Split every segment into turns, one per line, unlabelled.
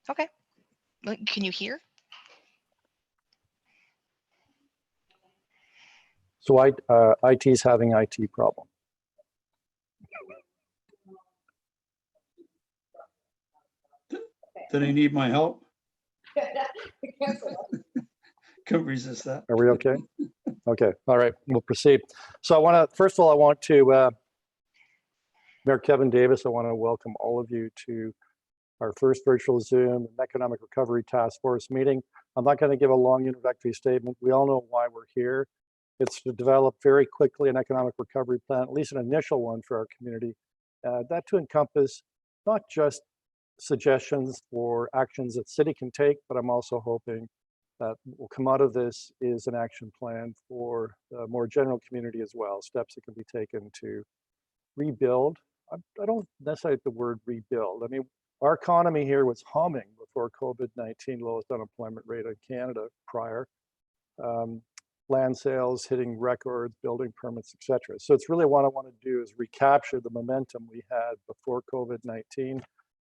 Okay. Can you hear?
So IT's having IT problem.
Do they need my help? Couldn't resist that.
Are we okay? Okay, all right, we'll proceed. So I want to, first of all, I want to, Mayor Kevin Davis, I want to welcome all of you to our first virtual Zoom Economic Recovery Task Force meeting. I'm not going to give a long introductory statement. We all know why we're here. It's to develop very quickly an economic recovery plan, at least an initial one for our community. That to encompass not just suggestions for actions that city can take, but I'm also hoping that will come out of this is an action plan for the more general community as well, steps that can be taken to rebuild. I don't necessarily like the word rebuild. I mean, our economy here was humming before COVID-19, lowest unemployment rate in Canada prior. Land sales hitting records, building permits, etc. So it's really what I want to do is recapture the momentum we had before COVID-19.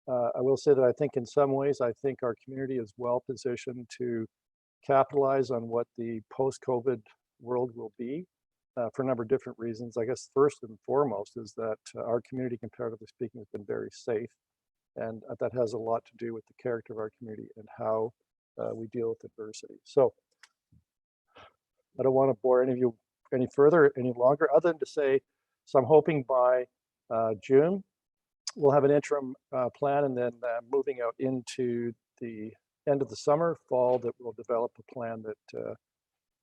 I will say that I think in some ways, I think our community is well positioned to capitalize on what the post-COVID world will be for a number of different reasons. I guess first and foremost is that our community, comparatively speaking, has been very safe. And that has a lot to do with the character of our community and how we deal with adversity. So I don't want to bore any of you any further, any longer, other than to say, so I'm hoping by June, we'll have an interim plan, and then moving out into the end of the summer, fall, that we'll develop a plan that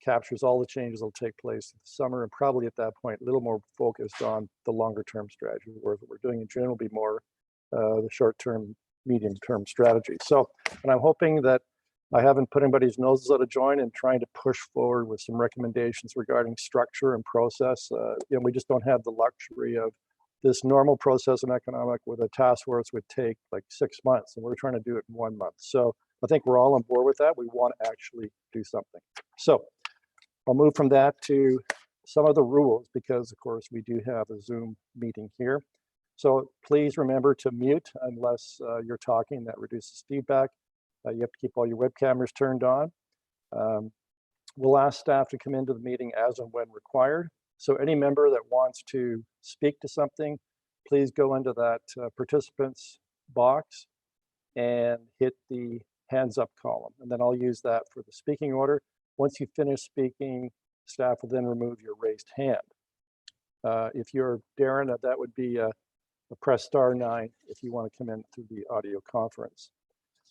captures all the changes that will take place in the summer, and probably at that point, a little more focused on the longer term strategy, where what we're doing in June will be more the short term, medium term strategy. So, and I'm hoping that I haven't put anybody's noses out of joint in trying to push forward with some recommendations regarding structure and process. We just don't have the luxury of this normal process in economic with a task force would take like 6 months, and we're trying to do it in 1 month. So I think we're all on board with that. We want to actually do something. So I'll move from that to some of the rules, because of course we do have a Zoom meeting here. So please remember to mute unless you're talking. That reduces feedback. You have to keep all your web cameras turned on. We'll ask staff to come into the meeting as and when required. So any member that wants to speak to something, please go into that participants box and hit the hands up column. And then I'll use that for the speaking order. Once you finish speaking, staff will then remove your raised hand. If you're Darren, that would be a press *9 if you want to come in through the audio conference.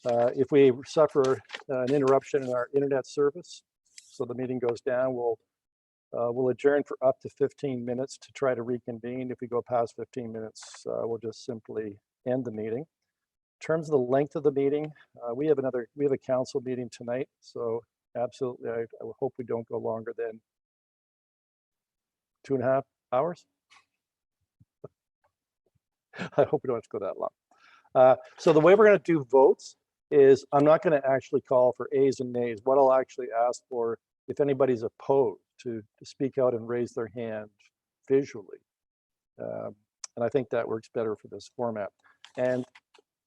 If we suffer an interruption in our internet service, so the meeting goes down, we'll adjourn for up to 15 minutes to try to reconvene. If we go past 15 minutes, we'll just simply end the meeting. In terms of the length of the meeting, we have a council meeting tonight, so absolutely, I hope we don't go longer than 2.5 hours. I hope we don't have to go that long. So the way we're going to do votes is I'm not going to actually call for ayes and nays. What I'll actually ask for, if anybody's opposed, to speak out and raise their hand visually. And I think that works better for this format. And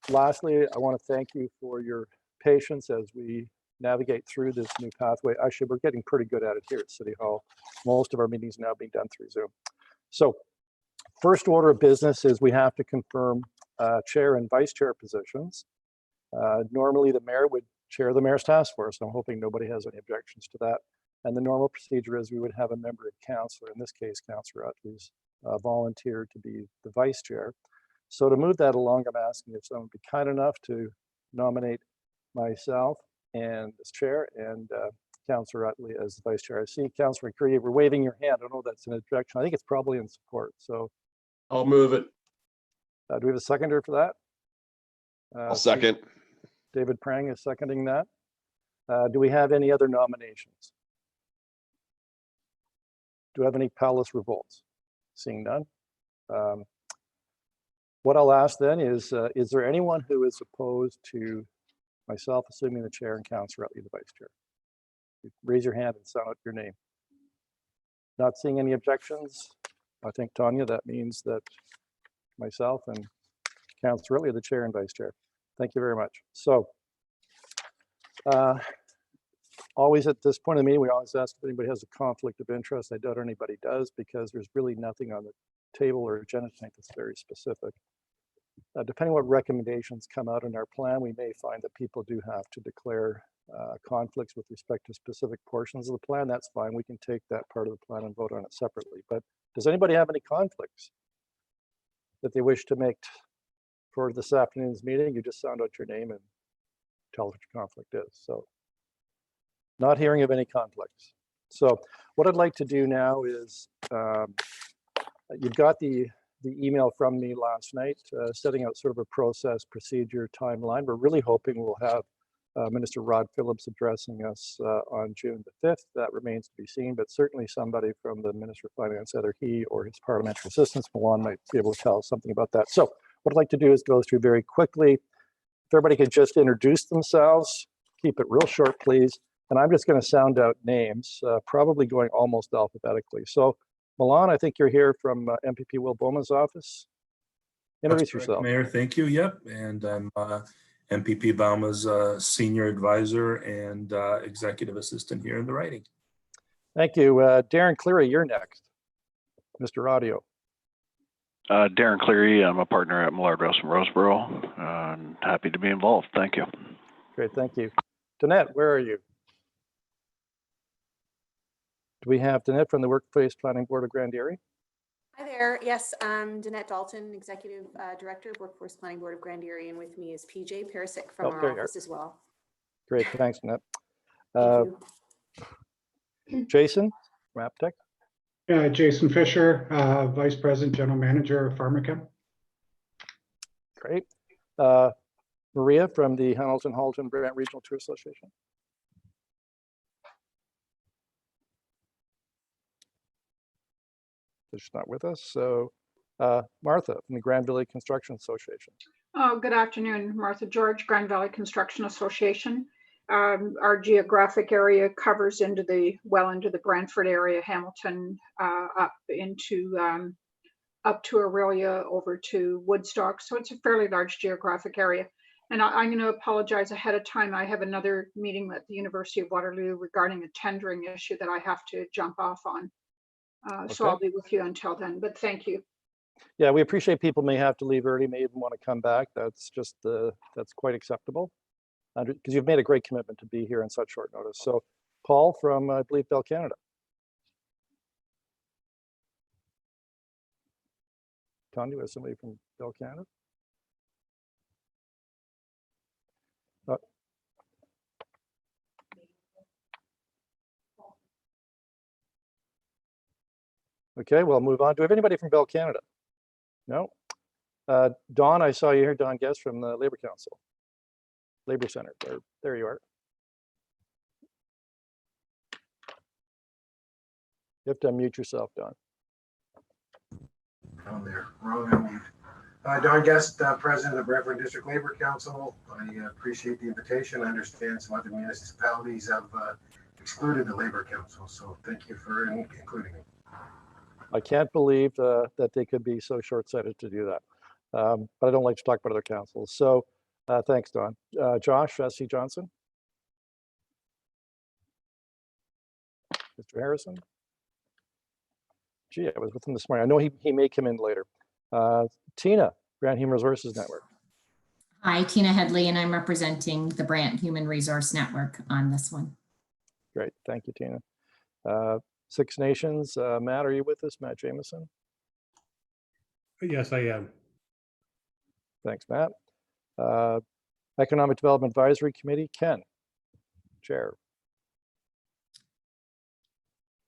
lastly, I want to thank you for your patience as we navigate through this new pathway. Actually, we're getting pretty good at it here at City Hall. Most of our meetings now being done through Zoom. So first order of business is we have to confirm chair and vice chair positions. Normally the mayor would chair the mayor's task force. I'm hoping nobody has any objections to that. And the normal procedure is we would have a member of council, in this case, Councillor Utley's volunteered to be the vice chair. So to move that along, I'm asking if someone would be kind enough to nominate myself and as chair and Councillor Utley as the vice chair. I see Councillor McCree, we're waving your hand. I don't know if that's an objection. I think it's probably in support. So
I'll move it.
do we have a seconder for that?
I'll second.
David Prang is seconding that. Do we have any other nominations? Do we have any Palace revolts? Seeing none. What I'll ask then is there anyone who is opposed to myself assuming the chair and Councillor Utley the vice chair? Raise your hand and sound out your name. Not seeing any objections. I think, Tanya, that means that myself and Councillor Utley are the chair and vice chair. Thank you very much. So Always at this point of the meeting, we always ask if anybody has a conflict of interest. I doubt anybody does because there's really nothing on the table or agenda tonight that's very specific. Depending what recommendations come out in our plan, we may find that people do have to declare conflicts with respect to specific portions of the plan. That's fine. We can take that part of the plan and vote on it separately. But does anybody have any conflicts that they wish to make for this afternoon's meeting? You just sound out your name and tell us what your conflict is. So not hearing of any conflicts. So what I'd like to do now is, you've got the email from me last night, setting out sort of a process, procedure, timeline. We're really hoping we'll have Minister Rod Phillips addressing us on June the 5th. That remains to be seen, but certainly somebody from the Minister of Finance, either he or his parliamentary assistant, Milan, might be able to tell us something about that. So what I'd like to do is go through very quickly. If everybody could just introduce themselves, keep it real short, please. And I'm just going to sound out names, probably going almost alphabetically. So Milan, I think you're here from MPP Will Bowman's office. Introduce yourself.
Mayor, thank you. Yep. And I'm MPP Bauma's senior advisor and executive assistant here in the writing.
Thank you. Darren Cleary, you're next. Mr. Audio.
Darren Cleary, I'm a partner at Millard Rouse and Roseboro. I'm happy to be involved. Thank you.
Great, thank you. Danette, where are you? Do we have Danette from the Workplace Planning Board of Grand Erie?
Hi there. Yes, I'm Danette Dalton, Executive Director of Workforce Planning Board of Grand Erie, and with me is PJ Perisic from our office as well.
Great, thanks, Danette.
Thank you.
Jason, MapTech.
Jason Fisher, Vice President, General Manager of Pharmachem.
Great. Maria from the Hamilton Halton Brant Regional Tour Association. She's not with us. So Martha from the Grand Valley Construction Association.
Oh, good afternoon, Martha George, Grand Valley Construction Association. Our geographic area covers into the Brantford area, Hamilton, up to Aurelia, over to Woodstock. So it's a fairly large geographic area. And I'm going to apologize ahead of time. I have another meeting at the University of Waterloo regarding a tendering issue that I have to jump off on. So I'll be with you until then, but thank you.
Yeah, we appreciate people may have to leave early, may even want to come back. That's just that's quite acceptable, because you've made a great commitment to be here on such short notice. So Paul from, I believe, Bell Canada. Tanya, is somebody from Bell Canada? Okay, we'll move on. Do we have anybody from Bell Canada? No. Don, I saw you here, Don Guest from the Labor Council, Labor Center. There you are. You have to unmute yourself, Don.
Down there, wrong unmute. Don Guest, President of the Brantford District Labor Council. I appreciate the invitation. I understand some other municipalities have excluded the Labor Council, so thank you for including me.
I can't believe that they could be so short-sighted to do that. But I don't like to talk about other councils. So thanks, Don. Josh C. Johnson. Mr. Harrison. Gee, I was with him this morning. I know he may come in later. Tina, Brant Human Resources Network.
Hi, Tina Headley, and I'm representing the Brant Human Resource Network on this one.
Great, thank you, Tina. Six Nations, Matt, are you with us? Matt Jameson?
Yes, I am.
Thanks, Matt. Economic Development Advisory Committee, Ken, Chair.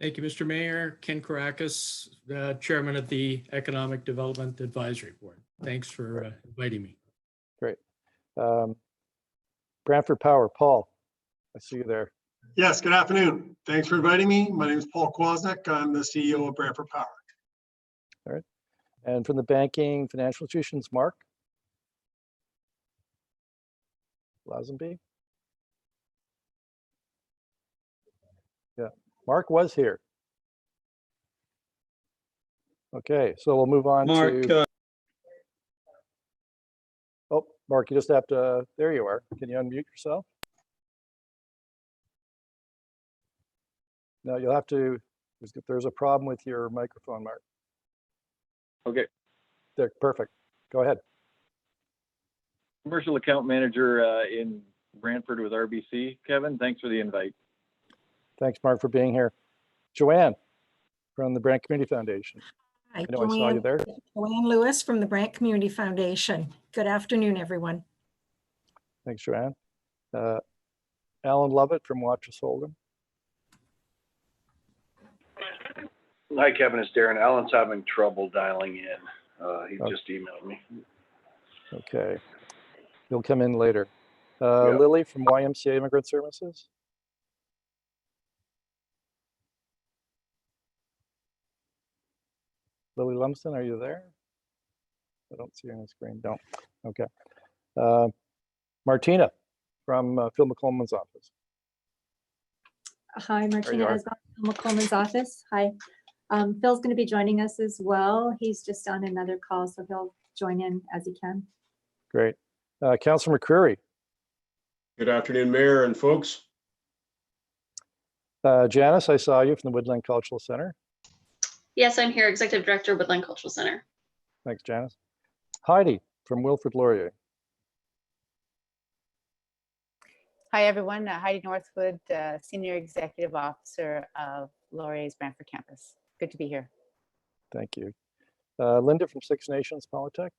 Thank you, Mr. Mayor. Ken Caracas, Chairman of the Economic Development Advisory Board. Thanks for inviting me.
Great. Brantford Power, Paul, I see you there.
Yes, good afternoon. Thanks for inviting me. My name is Paul Kwasnick. I'm the CEO of Brantford Power.
All right. And from the banking financial institutions, Mark Lazenby. Yeah, Mark was here. Okay, so we'll move on to. Oh, Mark, you just have to, there you are. Can you unmute yourself? No, you'll have to, there's a problem with your microphone, Mark.
Okay,
There, perfect. Go ahead.
commercial account manager in Brantford with RBC. Kevin, thanks for the invite.
Thanks, Mark, for being here. Joanne from the Brant Community Foundation.
Hi,
I know I saw you there.
Joanne Lewis from the Brant Community Foundation. Good afternoon, everyone.
Thanks, Joanne. Alan Lovett from Watch Us Hold'em.
Hi, Kevin, it's Darren. Alan's having trouble dialing in. He just emailed me.
Okay. He'll come in later.
Yeah.
Lily from YMCA Immigrant Services. Lily Lumsden, are you there? I don't see you on the screen. No. Okay. Martina from Phil McColeman's office.
Hi,
you
Martina
are.
Esbon, Phil McColeman's office. Hi. Phil's going to be joining us as well. He's just on another call, so he'll join in as he can.
Great. Councilor McCreary.
Good afternoon, Mayor and folks.
Janice, I saw you from the Woodland Cultural Center.
Yes, I'm here, Executive Director, Woodland Cultural Center.
Thanks, Janice. Heidi from Wilfrid Laurier.
Hi, everyone. Heidi Northwood, Senior Executive Officer of Laurier's Brantford campus. Good to be here.
Thank you. Linda from Six Nations Polytech.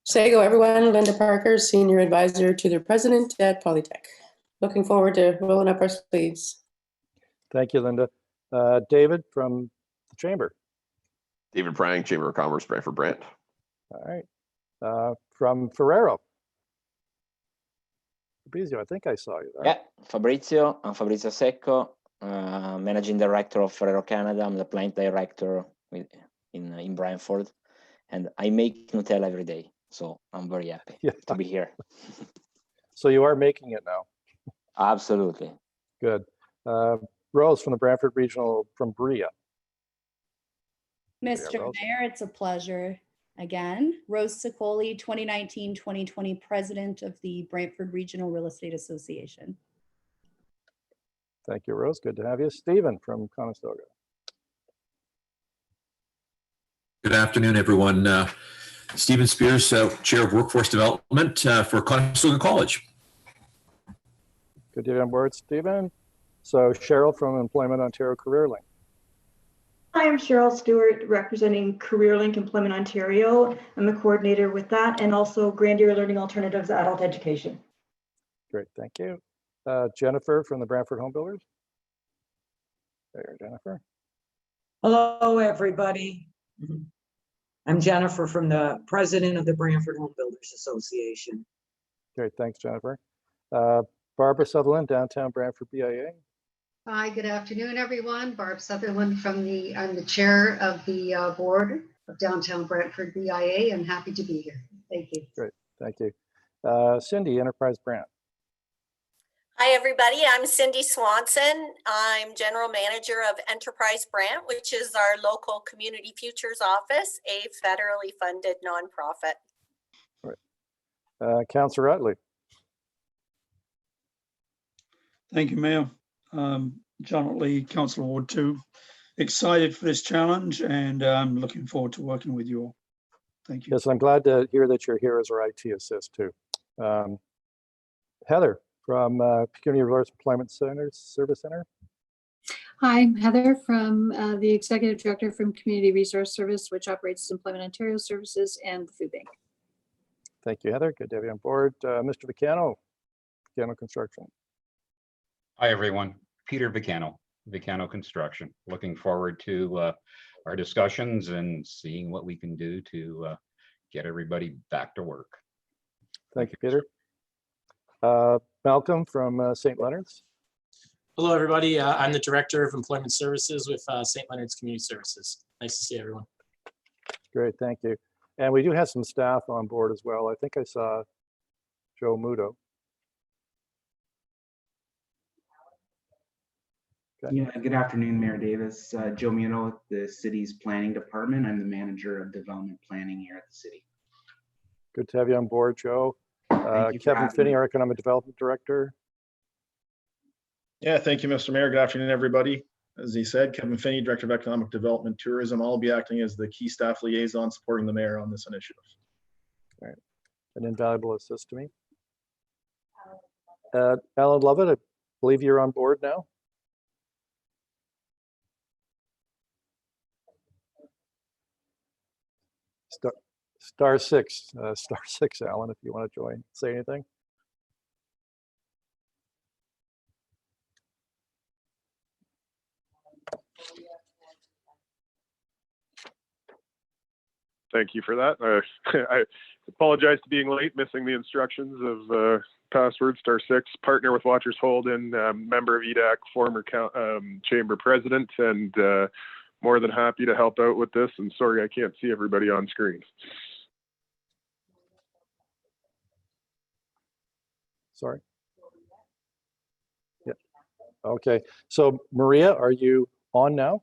Sago, everyone. Linda Parker, Senior Advisor to the President at Polytech. Looking forward to rolling up our sleeves.
Thank you, Linda. David from the Chamber.
David Prang, Chamber of Commerce, Brantford Brant.
All right. From Ferrero. Fabrizio, I think I saw you there.
Yeah, Fabrizio. I'm Fabrizio Secco, Managing Director of Ferrero Canada. I'm the plant director in Brantford, and I make Nutella every day. So I'm very happy to be here.
So you are making it now.
Absolutely.
Good. Rose from the Brantford Regional from Bria.
Mr.
Rose.
Mayor, it's a pleasure again. Rose Sicoli, 2019-2020 President of the Brantford Regional Real Estate Association.
Thank you, Rose. Good to have you. Stephen from Conestoga.
Good afternoon, everyone. Stephen Spears, Chair of Workforce Development for Conestoga College.
Good to have you on board, Stephen. So Cheryl from Employment Ontario Career Link.
Hi, I'm Cheryl Stewart, representing CareerLink Employment Ontario. I'm the coordinator with that, and also Grandier Learning Alternatives Adult Education.
Great, thank you. Jennifer from the Brantford Home Builders. There, Jennifer.
Hello, everybody. I'm Jennifer from the President of the Brantford Home Builders Association.
Great, thanks, Jennifer. Barbara Sutherland, Downtown Brantford BIA.
Hi, good afternoon, everyone. Barb Sutherland I'm the chair of the board of Downtown Brantford BIA. I'm happy to be here. Thank you.
Great, thank you. Cindy, Enterprise Brant.
Hi, everybody. I'm Cindy Swanson. I'm General Manager of Enterprise Brant, which is our local Community Futures office, a federally funded nonprofit.
Right. Councillor Utley.
Thank you, Mayor. John Utley, Councillor Ward 2. Excited for this challenge, and I'm looking forward to working with you all. Thank you.
Yes, I'm glad to hear that you're here as our IT assist too. Heather from Community Resource Employment Service Center.
Hi, I'm Heather from the Executive Director from Community Resource Service, which operates Employment Ontario Services and the Food Bank.
Thank you, Heather. Good to have you on board. Mr. Vicano, Vicano Construction.
Hi, everyone. Peter Vicano, Vicano Construction. Looking forward to our discussions and seeing what we can do to get everybody back to work.
Thank you, Peter. Malcolm from St. Leonard's.
Hello, everybody. I'm the Director of Employment Services with St. Leonard's Community Services. Nice to see everyone.
Great, thank you. And we do have some staff on board as well. I think I saw Joe Muto. Okay.
Yeah, good afternoon, Mayor Davis. Joe Muto with the city's planning department. I'm the manager of development planning here at the city.
Good to have you on board, Joe.
Thank you for
Kevin
having
Finney,
me.
our economic development director.
Yeah, thank you, Mr. Mayor. Good afternoon, everybody. As he said, Kevin Finney, Director of Economic Development Tourism. I'll be acting as the key staff liaison supporting the mayor on this initiative.
All right. An invaluable assist to me. Alan Lovett, I believe you're on board now. Star six, Alan, if you want to join, say anything.
Thank you for that. I apologize to being late, missing the instructions of password *6, partner with Watchers Holden, member of EDAC, former chamber president, and more than happy to help out with this. And sorry, I can't see everybody on screen.
Sorry. Yeah. Okay. So Maria, are you on now?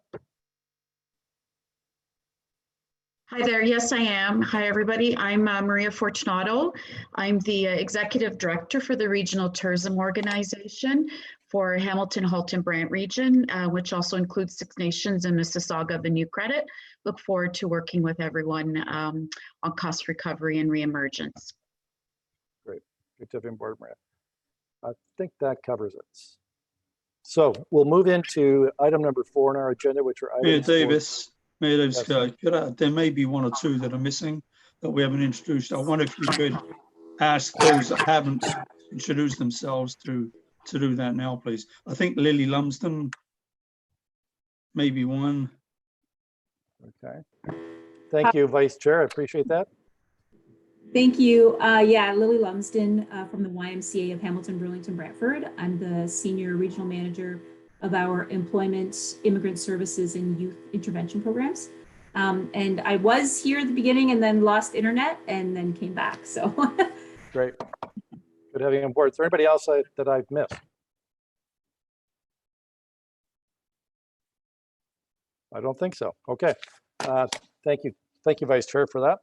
Hi there. Yes, I am. Hi, everybody. I'm Maria Fortunato. I'm the Executive Director for the Regional Tourism Organization for Hamilton, Halton, Brant region, which also includes Six Nations and Mississauga, the New Credit. Look forward to working with everyone on cost recovery and reemergence.
Great. Good to have you on board, Maria. I think that covers it. So we'll move into item number 4 on our agenda, which are items.
Mayor Davis, there may be one or two that are missing that we haven't introduced. I wonder if you could ask those that haven't introduced themselves to do that now, please. I think Lily Lumsden, maybe one.
Okay. Thank you, Vice Chair. I appreciate that.
Thank you. Yeah, Lily Lumsden from the YMCA of Hamilton, Burlington, Brantford. I'm the Senior Regional Manager of our Employment, Immigrant Services, and Youth Intervention Programs. And I was here at the beginning and then lost internet and then came back, so.
Great. Good having you on board. Is there anybody else that I've missed? I don't think so. Okay. Thank you. Thank you, Vice Chair, for that.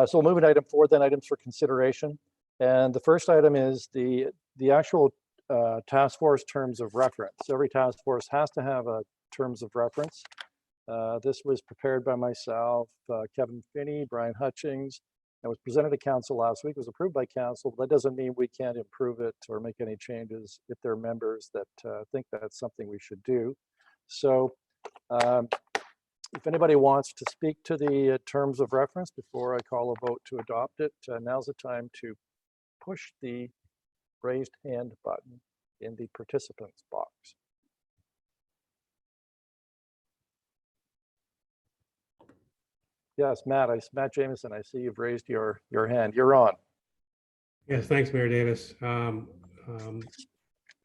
So we'll move to item 4, then items for consideration. And the first item is the actual task force terms of reference. So every task force has to have a terms of reference. This was prepared by myself, Kevin Finney, Brian Hutchings. It was presented to council last week. It was approved by council, but that doesn't mean we can't improve it or make any changes if there are members that think that's something we should do. So if anybody wants to speak to the terms of reference before I call a vote to adopt it, now's the time to push the raised hand button in the participants box. Yes, Matt Jameson, I see you've raised your hand. You're on.
Yes, thanks, Mayor Davis. I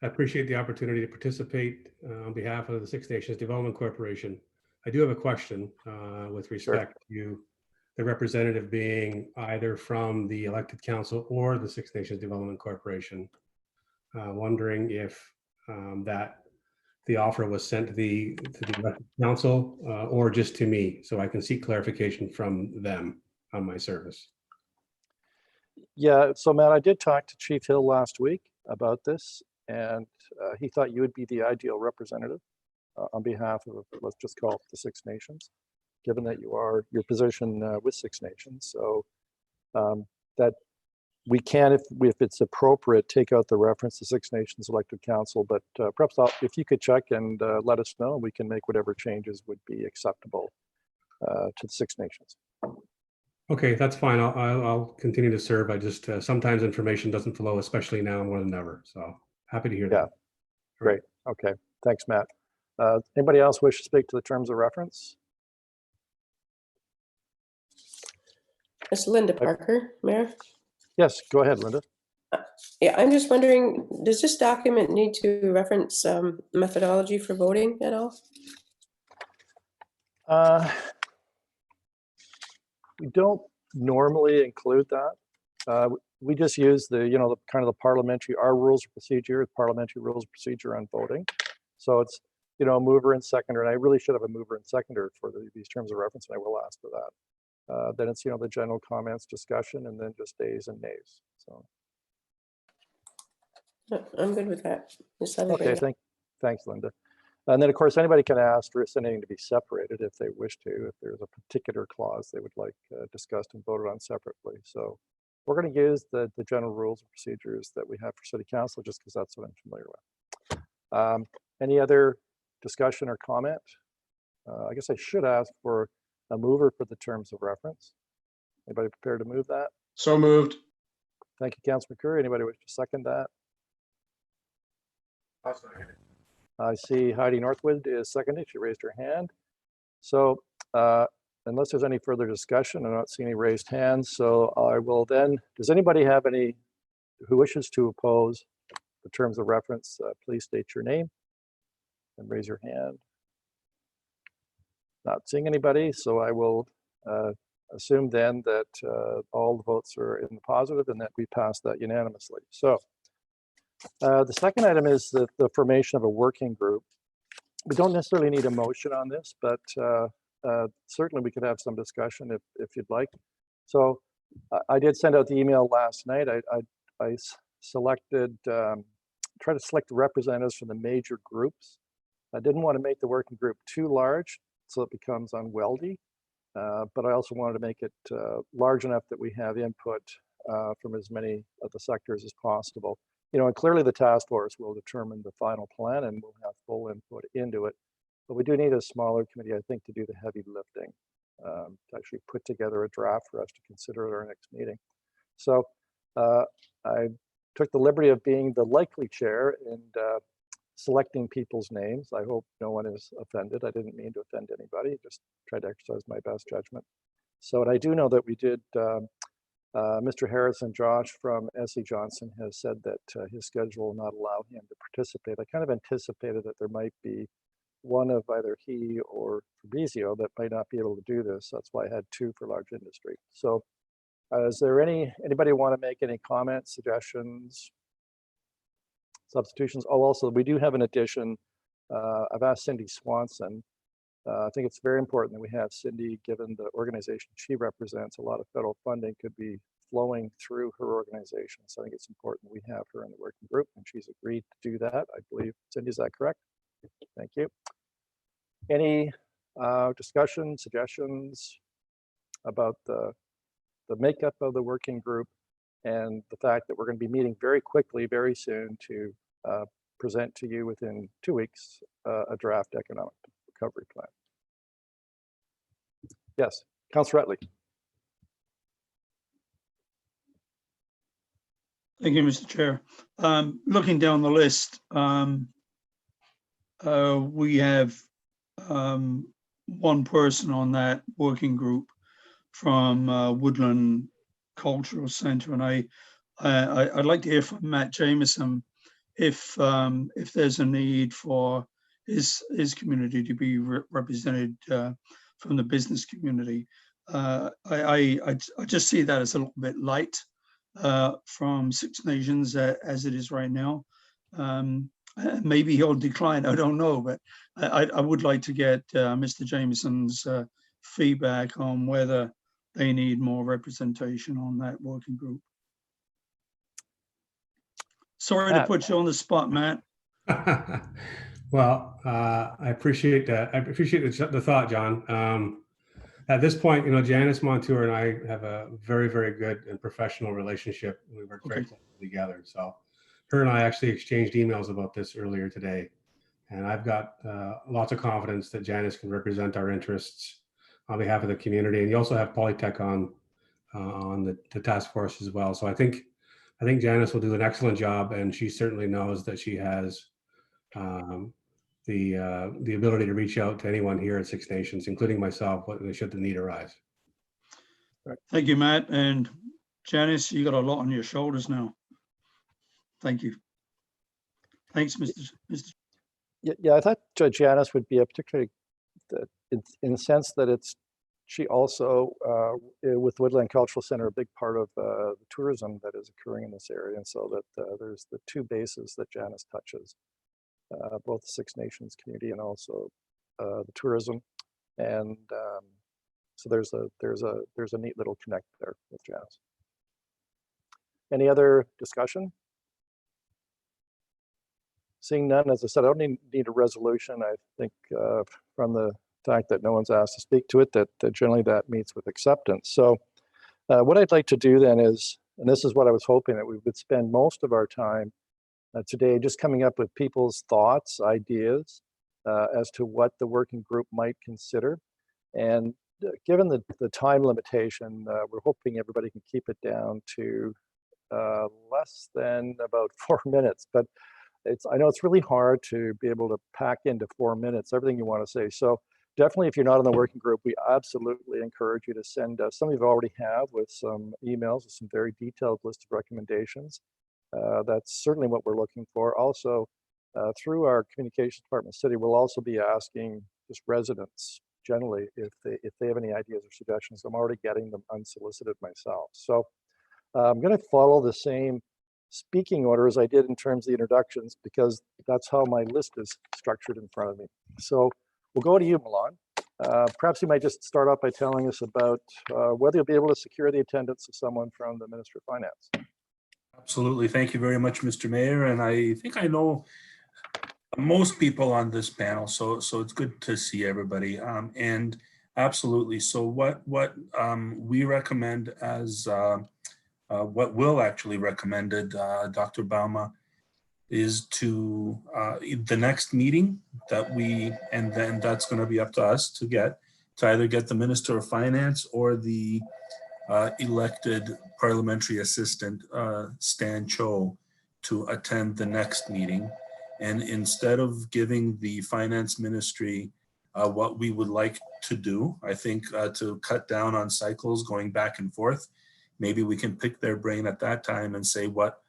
appreciate the opportunity to participate on behalf of the Six Nations Development Corporation. I do have a question with respect to the representative being either from the elected council or the Six Nations Development Corporation. Wondering if that the offer was sent to the elected council or just to me, so I can seek clarification from them on my service.
Yeah, so Matt, I did talk to Chief Hill last week about this, and he thought you would be the ideal representative on behalf of, let's just call it the Six Nations, given that you are your position with Six Nations. So that we can, if it's appropriate, take out the reference to Six Nations elected council, but perhaps if you could check and let us know, we can make whatever changes would be acceptable to the Six Nations.
Okay, that's fine. I'll continue to serve. I just sometimes information doesn't flow, especially now more than ever. So happy to hear that.
Great. Okay. Thanks, Matt. Anybody else wish to speak to the terms of reference?
It's Linda Parker, Mayor.
Yes, go ahead, Linda.
Yeah, I'm just wondering, does this document need to reference methodology for voting at all?
We don't normally include that. We just use the kind of the parliamentary, our rules of procedure, parliamentary rules of procedure on voting. So it's, a mover and seconder, and I really should have a mover and seconder for these terms of reference, and I will ask for that. Then it's, the general comments, discussion, and then just ayes and nays. So.
I'm good with that. Just have it
Okay,
ready.
thanks, Linda. And then, of course, anybody can ask for anything to be separated if they wish to, if there's a particular clause they would like discussed and voted on separately. So we're going to use the general rules and procedures that we have for city council, just because that's what I'm familiar with. Any other discussion or comment? I guess I should ask for a mover for the terms of reference. Anybody prepared to move that?
So moved.
Thank you, Councilor McCurry. Anybody wish to second that? I see Heidi Northwood is seconded. She raised her hand. So unless there's any further discussion, I'm not seeing any raised hands. So I will then, does anybody have any who wishes to oppose the terms of reference? Please state your name and raise your hand. Not seeing anybody, so I will assume then that all the votes are in the positive and that we pass that unanimously. So the second item is the formation of a working group. We don't necessarily need a motion on this, but certainly we could have some discussion if you'd like. So I did send out the email last night. I selected, try to select representatives from the major groups. I didn't want to make the working group too large so it becomes unwieldy, but I also wanted to make it large enough that we have input from as many of the sectors as possible. You know, and clearly the task force will determine the final plan and we'll have full input into it. But we do need a smaller committee, I think, to do the heavy lifting, to actually put together a draft for us to consider at our next meeting. So I took the liberty of being the likely chair and selecting people's names. I hope no one is offended. I didn't mean to offend anybody, just tried to exercise my best judgment. So, and I do know that we did, Mr. Harrison Josh from SC Johnson has said that his schedule will not allow him to participate. I kind of anticipated that there might be one of either he or Fabrizio that might not be able to do this. That's why I had two for large industry. So is there anybody want to make any comments, suggestions, substitutions? Oh, also, we do have an addition. I've asked Cindy Swanson. I think it's very important that we have Cindy, given the organization she represents. A lot of federal funding could be flowing through her organization. So I think it's important we have her in the working group, and she's agreed to do that. I believe, Cindy, is that correct? Thank you. Any discussion, suggestions about the makeup of the working group and the fact that we're going to be meeting very quickly, very soon to present to you within 2 weeks a draft economic recovery plan? Yes, Councilor Rutley.
Thank you, Mr. Chair. Looking down the list, we have one person on that working group from Woodland Cultural Centre, and I'd like to hear from Matt Jameson if there's a need for his community to be represented from the business community. I just see that as a little bit light from Six Nations as it is right now. Maybe he'll decline, I don't know, but I would like to get Mr. Jameson's feedback on whether they need more representation on that working group. Sorry to put you on the spot, Matt.
Well, I appreciate that. I appreciate the thought, John. At this point, you know, Janice Montour and I have a very, very good and professional relationship. We work very closely together. So her and I actually exchanged emails about this earlier today. And I've got lots of confidence that Janice can represent our interests on behalf of the community. And you also have Polytech on the task force as well. So I think Janice will do an excellent job, and she certainly knows that she has the ability to reach out to anyone here at Six Nations, including myself, should the need arise.
Thank you, Matt. And Janice, you got a lot on your shoulders now. Thank you. Thanks, Mr.
Yeah, I thought Janice would be a particularly, in the sense that she also, with Woodland Cultural Center, a big part of the tourism that is occurring in this area. And so that there's the two bases that Janice touches, both the Six Nations community and also the tourism. And so there's a neat little connect there with Janice. Any other discussion? Seeing none, as I said, I don't need a resolution. I think from the fact that no one's asked to speak to it, that generally that meets with acceptance. So what I'd like to do then is, and this is what I was hoping, that we would spend most of our time today just coming up with people's thoughts, ideas as to what the working group might consider. And given the time limitation, we're hoping everybody can keep it down to less than about 4 minutes. But I know it's really hard to be able to pack into 4 minutes everything you want to say. So definitely, if you're not in the working group, we absolutely encourage you to send, some of you already have, with some emails with some very detailed list of recommendations. That's certainly what we're looking for. Also, through our communications department city, we'll also be asking just residents generally if they have any ideas or suggestions. I'm already getting them unsolicited myself. So I'm going to follow the same speaking order as I did in terms of the introductions, because that's how my list is structured in front of me. So we'll go to you, Milan. Perhaps you might just start off by telling us about whether you'll be able to secure the attendance of someone from the Minister of Finance.
Absolutely. Thank you very much, Mr. Mayor. And I think I know most people on this panel, so it's good to see everybody. And absolutely. So what we recommend as what Will actually recommended, Dr. Bauma, is to the next meeting that and then that's going to be up to us to either get the Minister of Finance or the elected parliamentary assistant, Stan Cho, to attend the next meeting. And instead of giving the finance ministry what we would like to do, I think to cut down on cycles going back and forth, maybe we can pick their brain at that time and say what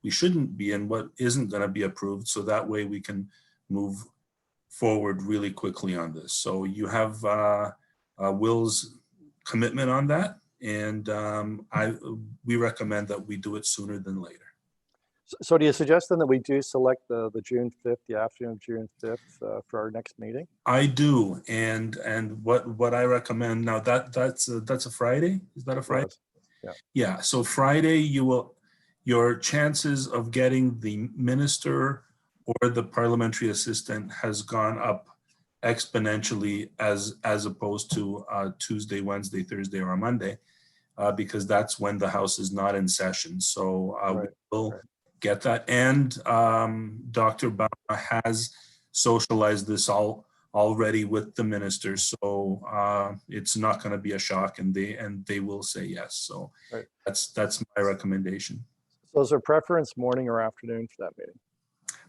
we shouldn't be and what isn't going to be approved. So that way we can move forward really quickly on this. So you have Will's commitment on that. And we recommend that we do it sooner than later.
So do you suggest then that we do select the June 5th, the afternoon of June 5th for our next meeting?
I do. And what I recommend now, that's a Friday. Is that a Friday?
Yes. Yeah.
Yeah. So Friday, your chances of getting the minister or the parliamentary assistant has gone up exponentially as opposed to Tuesday, Wednesday, Thursday, or Monday, because that's when the House is not in session. So we will get that. And Dr. Bauma has socialized this already with the minister, so it's not going to be a shock, and they will say yes. So that's my recommendation.
So is there preference morning or afternoon for that meeting?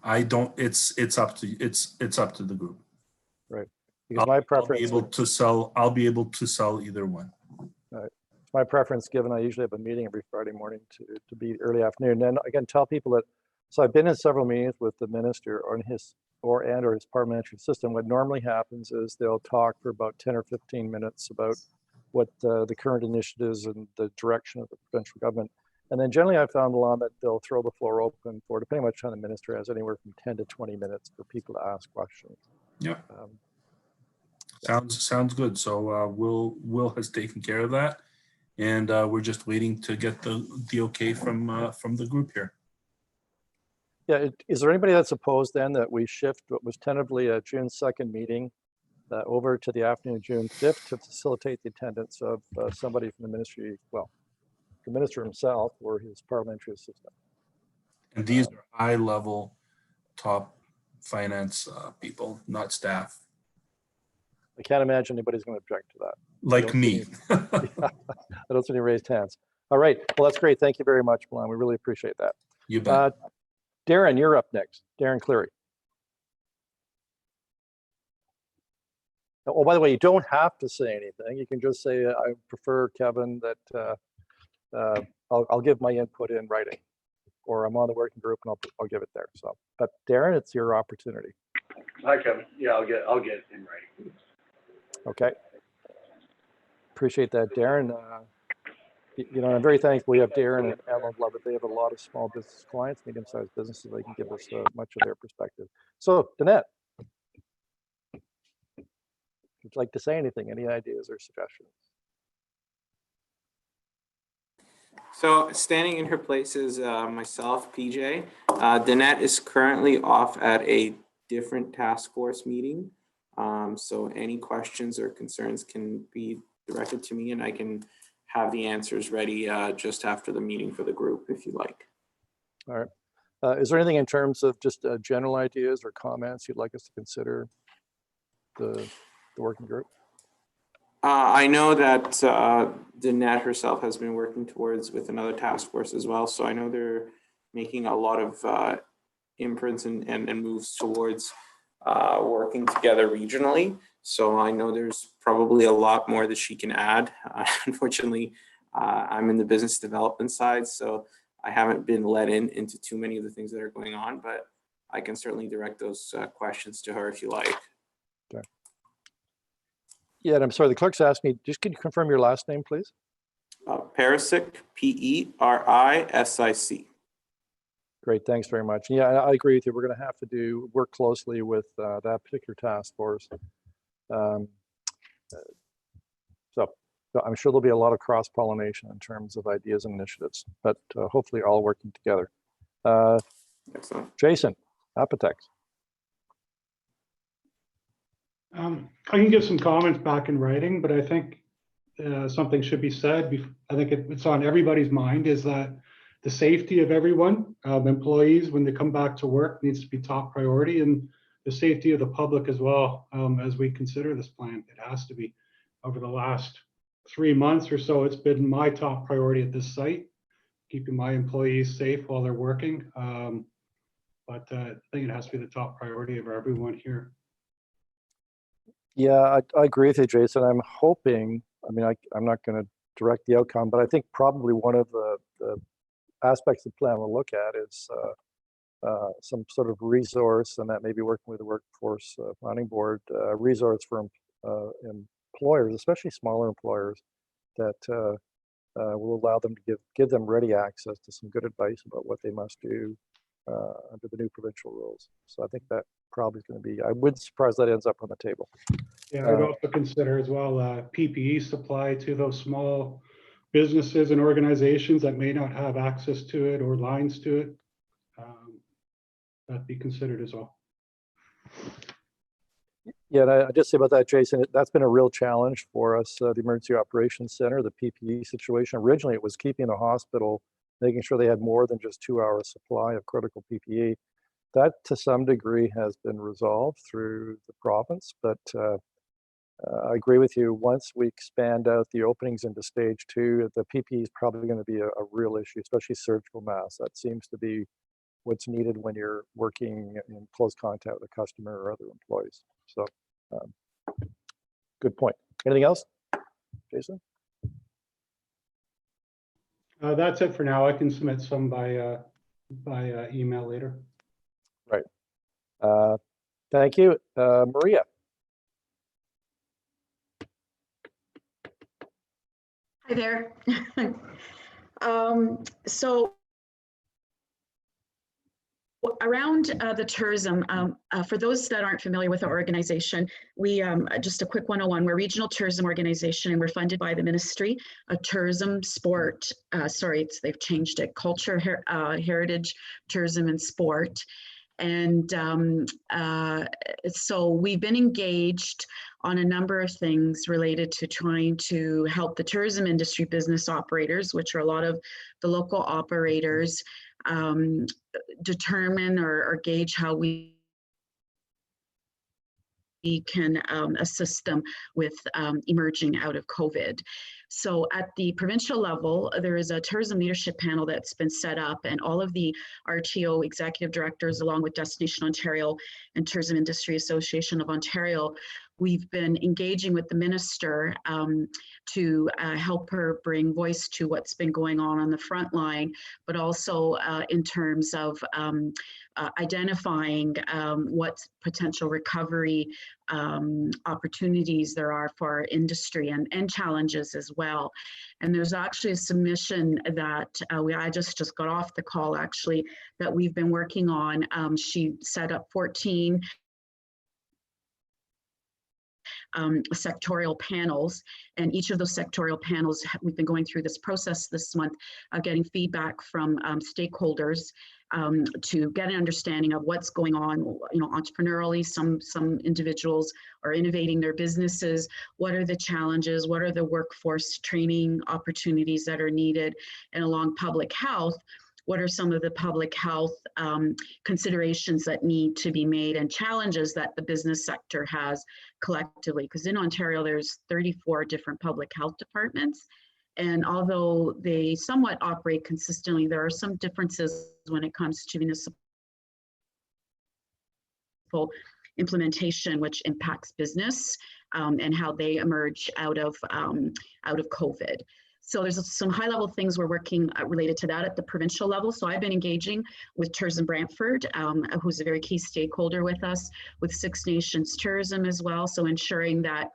I don't. It's up to the group.
Right. Because my preference.
I'll be able to sell either one.
Right. My preference, given I usually have a meeting every Friday morning, to be early afternoon. And again, tell people that. So I've been in several meetings with the minister or his parliamentary assistant. What normally happens is they'll talk for about 10 or 15 minutes about what the current initiatives and the direction of the provincial government. And then generally I found, Milan, that they'll throw the floor open for, depending on what time the minister has, anywhere from 10 to 20 minutes for people to ask questions.
Yeah. Sounds good. So Will has taken care of that, and we're just waiting to get the okay from the group here.
Yeah. Is there anybody that's opposed then that we shift what was tentatively a June 2nd meeting over to the afternoon of June 5th to facilitate the attendance of somebody from the ministry? Well, the minister himself or his parliamentary assistant.
And these are high-level, top finance people, not staff.
I can't imagine anybody's going to object to that.
Like me.
I don't see any raised hands. All right. Well, that's great. Thank you very much, Milan. We really appreciate that.
You bet.
Darren, you're up next. Darren Cleary. Oh, by the way, you don't have to say anything. You can just say, I prefer, Kevin, that I'll give my input in writing, or I'm on the working group and I'll give it there. So, but Darren, it's your opportunity.
Hi, Kevin. Yeah, I'll get in writing.
Okay. Appreciate that, Darren. You know, I'm very thankful we have Darren and Ellen Lovett. They have a lot of small business clients, medium-sized businesses. They can give us much of their perspective. So, Danette, would you like to say anything? Any ideas or suggestions?
So standing in her place is myself, PJ. Danette is currently off at a different task force meeting. So any questions or concerns can be directed to me, and I can have the answers ready just after the meeting for the group if you like.
All right. Is there anything in terms of just general ideas or comments you'd like us to consider the working group?
I know that Danette herself has been working towards with another task force as well. So I know they're making a lot of imprints and moves towards working together regionally. So I know there's probably a lot more that she can add. Unfortunately, I'm in the business development side, so I haven't been let into too many of the things that are going on, but I can certainly direct those questions to her if you like.
Okay. Yeah, and I'm sorry, the clerk's asked me, just can you confirm your last name, please?
Perisic, P-E-R-I-S-I-C.
Great, thanks very much. Yeah, I agree with you. We're going to have to work closely with that particular task force. So I'm sure there'll be a lot of cross-pollination in terms of ideas and initiatives, but hopefully all working together.
Excellent.
Jason, Apotex.
I can give some comments back in writing, but I think something should be said. I think it's on everybody's mind is that the safety of everyone, employees, when they come back to work needs to be top priority, and the safety of the public as well. As we consider this plan, it has to be. Over the last 3 months or so, it's been my top priority at this site, keeping my employees safe while they're working. But I think it has to be the top priority of everyone here.
Yeah, I agree with you, Jason. I'm hoping, I mean, I'm not going to direct the outcome, but I think probably one of the aspects of the plan we'll look at is some sort of resource, and that may be working with the Workforce Planning Board, resource for employers, especially smaller employers, that will allow them to give them ready access to some good advice about what they must do under the new provincial rules. So I think that probably is going to be, I wouldn't be surprised that ends up on the table.
Yeah, I'd also consider as well PPE supply to those small businesses and organizations that may not have access to it or lines to it. That'd be considered as well.
Yeah, and I just say about that, Jason, that's been a real challenge for us, the Emergency Operations Center, the PPE situation. Originally, it was keeping the hospital, making sure they had more than just 2 hours supply of critical PPE. That, to some degree, has been resolved through the province, but I agree with you. Once we expand out the openings into stage 2, the PPE is probably going to be a real issue, especially surgical masks. That seems to be what's needed when you're working in close contact with a customer or other employees. So, good point. Anything else, Jason?
That's it for now. I can submit some by email later.
Right. Thank you, Maria.
Hi there. So around the tourism, for those that aren't familiar with our organization, we, just a quick 101, we're a regional tourism organization and we're funded by the Ministry of Tourism, Sport, they've changed it, Culture, Heritage, Tourism and Sport. And so we've been engaged on a number of things related to trying to help the tourism industry business operators, which are a lot of the local operators, determine or gauge how we can assist them with emerging out of COVID. So at the provincial level, there is a tourism leadership panel that's been set up, and all of the RTO executive directors, along with Destination Ontario and Tourism Industry Association of Ontario, we've been engaging with the minister to help her bring voice to what's been going on the front line, but also in terms of identifying what potential recovery opportunities there are for our industry and challenges as well. And there's actually a submission that I just got off the call actually that we've been working on. She set up 14 sectorial panels. And each of those sectorial panels, we've been going through this process this month of getting feedback from stakeholders to get an understanding of what's going on, entrepreneurially. Some individuals are innovating their businesses. What are the challenges? What are the workforce training opportunities that are needed? And along public health, what are some of the public health considerations that need to be made and challenges that the business sector has collectively? Because in Ontario, there's 34 different public health departments. And although they somewhat operate consistently, there are some differences when it comes to municipal implementation, which impacts business and how they emerge out of COVID. So there's some high level things we're working related to that at the provincial level. So I've been engaging with Tourism Brantford, who's a very key stakeholder with us, with Six Nations Tourism as well. So ensuring that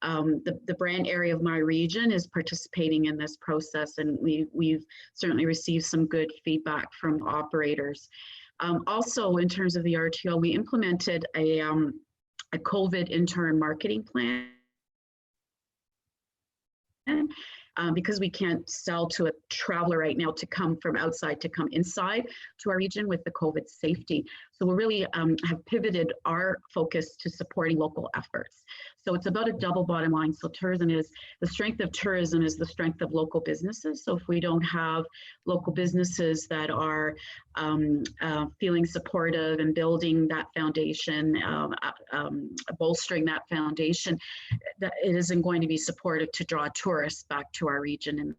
the Brant area of my region is participating in this process, and we've certainly received some good feedback from operators. Also, in terms of the RTO, we implemented a COVID interim marketing plan. Because we can't sell to a traveler right now to come from outside to come inside to our region with the COVID safety. So we really have pivoted our focus to supporting local efforts. So it's about a double bottom line. So the strength of tourism is the strength of local businesses. So if we don't have local businesses that are feeling supportive and building that foundation, bolstering that foundation, that it isn't going to be supportive to draw tourists back to our region in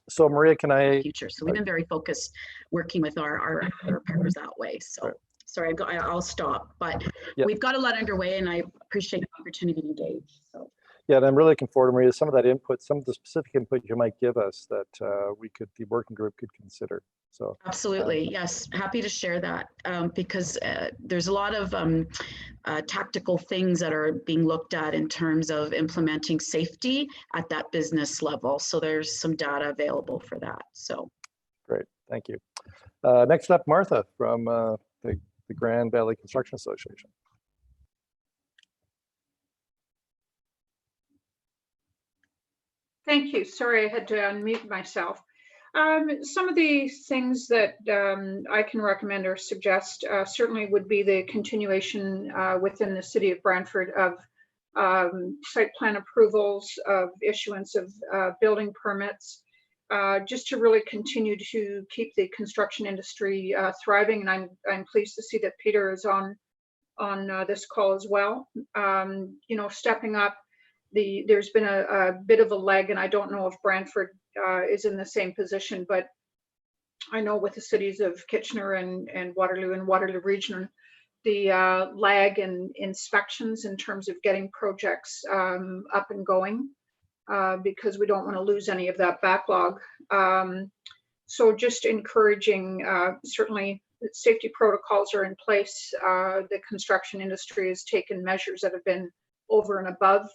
So Maria, can I?
the future. So we've been very focused working with our partners that way. So sorry, I'll stop, but we've got a lot underway and I appreciate the opportunity to engage. So.
Yeah, and I'm really looking forward, Maria, some of that input, some of the specific input you might give us that the working group could consider. So
absolutely, yes, happy to share that because there's a lot of tactical things that are being looked at in terms of implementing safety at that business level. So there's some data available for that. So
great, thank you. Next up, Martha from the Grand Valley Construction Association.
Thank you. Sorry, I had to unmute myself. Some of the things that I can recommend or suggest certainly would be the continuation within the city of Brantford of site plan approvals, of issuance of building permits, just to really continue to keep the construction industry thriving. And I'm pleased to see that Peter is on this call as well. Stepping up. There's been a bit of a lag, and I don't know if Brantford is in the same position, but I know with the cities of Kitchener and Waterloo Region, the lag in inspections in terms of getting projects up and going, because we don't want to lose any of that backlog. So just encouraging, certainly safety protocols are in place. The construction industry has taken measures that have been over and above,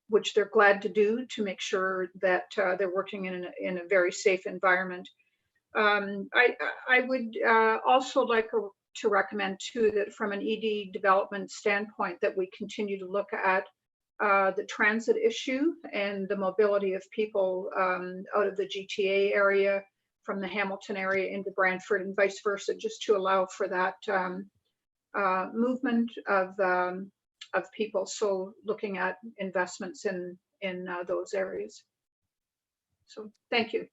which they're glad to do to make sure that they're working in a very safe environment. I would also like to recommend too that from an ED development standpoint that we continue to look at the transit issue and the mobility of people out of the GTA area from the Hamilton area into Brantford and vice versa, just to allow for that movement of people. So looking at investments in those areas. So thank you.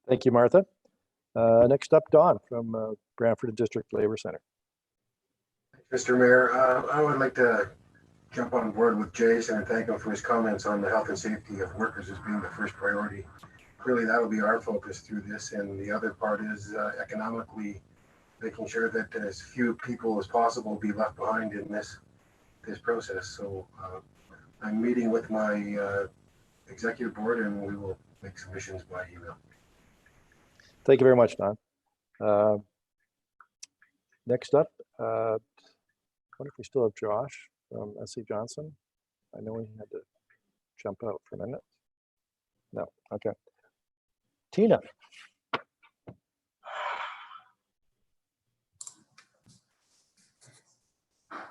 Thank you, Martha. Next up, Don from Brantford District Labor Center.
Mr. Mayor, I would like to jump on board with Jason and thank him for his comments on the health and safety of workers as being the first priority. Clearly, that will be our focus through this, and the other part is economically making sure that as few people as possible be left behind in this process. So I'm meeting with my executive board, and we will make submissions by email.
Thank you very much, Don. Next up, I wonder if we still have Josh from SC Johnson. I know he had to jump out for a minute. No, okay. Tina.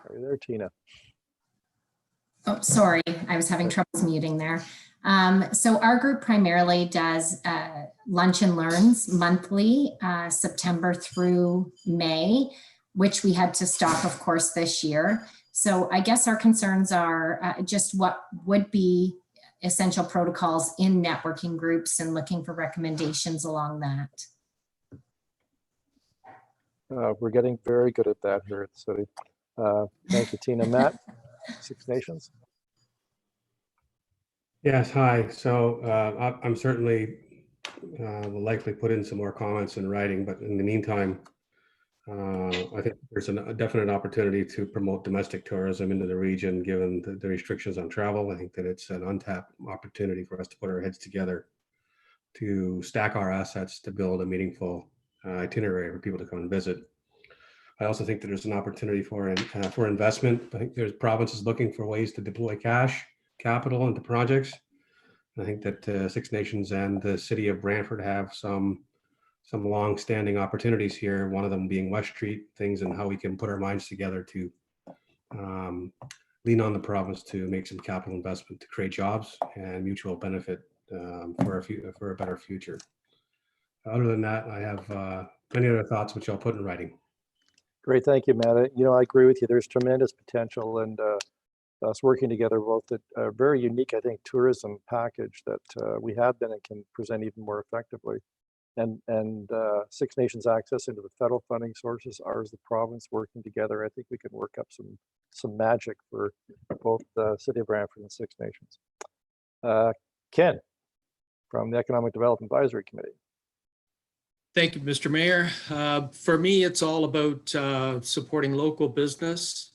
Are you there, Tina?
Oh, sorry, I was having troubles muting there. So our group primarily does lunch and learns monthly, September through May, which we had to stop, of course, this year. So I guess our concerns are just what would be essential protocols in networking groups and looking for recommendations along that.
We're getting very good at that here at the city. Thank you, Tina. Matt, Six Nations.
Yes, hi. So I'm certainly will likely put in some more comments in writing, but in the meantime, I think there's a definite opportunity to promote domestic tourism into the region, given the restrictions on travel. I think that it's an untapped opportunity for us to put our heads together to stack our assets to build a meaningful itinerary for people to come and visit. I also think that there's an opportunity for investment. I think there's provinces looking for ways to deploy capital into projects. I think that Six Nations and the city of Brantford have some long-standing opportunities here, one of them being West Street things and how we can put our minds together to lean on the province to make some capital investment to create jobs and mutual benefit for a better future. Other than that, I have many other thoughts which I'll put in writing.
Great, thank you, Matt. You know, I agree with you. There's tremendous potential, and us working together both a very unique, I think, tourism package that we have been and can present even more effectively. And Six Nations access into the federal funding sources, ours, the province, working together. I think we can work up some magic for both the city of Brantford and Six Nations. Ken, from the Economic Development Advisory Committee.
Thank you, Mr. Mayor. For me, it's all about supporting local business.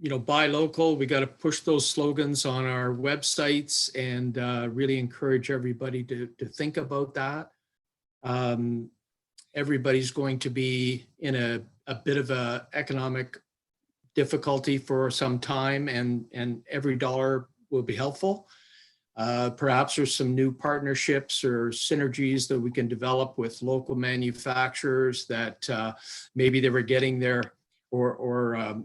You know, buy local. We got to push those slogans on our websites and really encourage everybody to think about that. Everybody's going to be in a bit of a economic difficulty for some time, and every dollar will be helpful. Perhaps there's some new partnerships or synergies that we can develop with local manufacturers that maybe they were getting there, or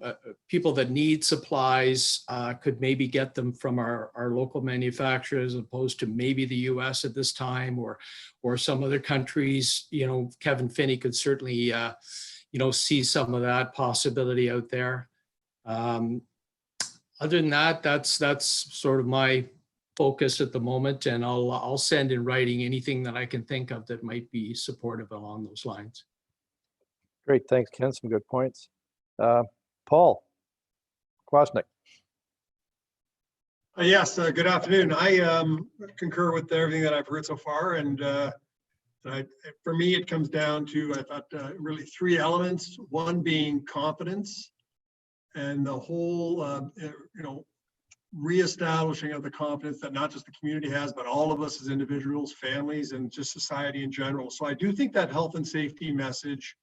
people that need supplies could maybe get them from our local manufacturers, as opposed to maybe the US at this time, or some other countries. You know, Kevin Finney could certainly, you know, see some of that possibility out there. Other than that, that's sort of my focus at the moment, and I'll send in writing anything that I can think of that might be supportive along those lines.
Great, thanks, Ken. Some good points. Paul Kwasnick.
Yes, good afternoon. I concur with everything that I've heard so far, and for me, it comes down to, I thought, really three elements. One being confidence, and the whole, you know, reestablishing of the confidence that not just the community has, but all of us as individuals, families, and just society in general. So I do think that health and safety message,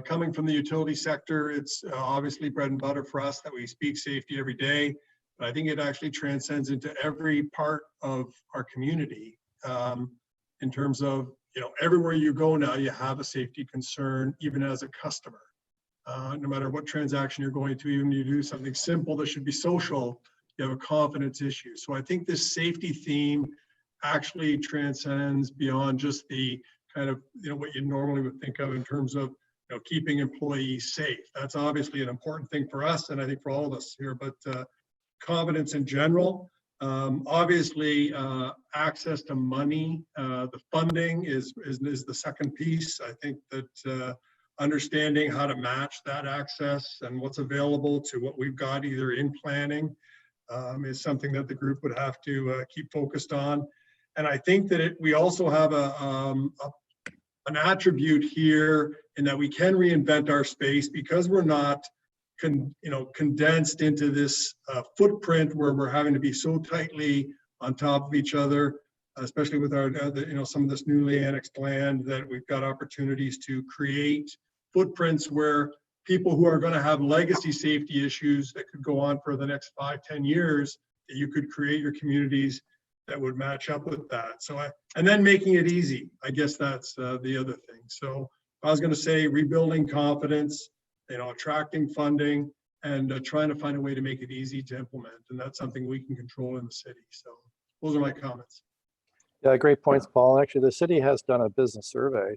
coming from the utility sector, it's obviously bread and butter for us that we speak safety every day. But I think it actually transcends into every part of our community, in terms of, you know, everywhere you go now, you have a safety concern, even as a customer. No matter what transaction you're going to, even you do something simple that should be social, you have a confidence issue. So I think this safety theme actually transcends beyond just the kind of, you know, what you normally would think of in terms of, you know, keeping employees safe. That's obviously an important thing for us, and I think for all of us here, but confidence in general. Obviously, access to money, the funding is the second piece. I think that understanding how to match that access and what's available to what we've got either in planning is something that the group would have to keep focused on. And I think that we also have an attribute here in that we can reinvent our space because we're not condensed into this footprint where we're having to be so tightly on top of each other, especially with our, some of this newly annexed land, that we've got opportunities to create footprints where people who are going to have legacy safety issues that could go on for the next 5-10 years, that you could create your communities that would match up with that. So and then making it easy, I guess that's the other thing. So I was going to say rebuilding confidence attracting funding and trying to find a way to make it easy to implement. And that's something we can control in the city. So those are my comments.
Yeah, great points, Paul. Actually, the city has done a business survey,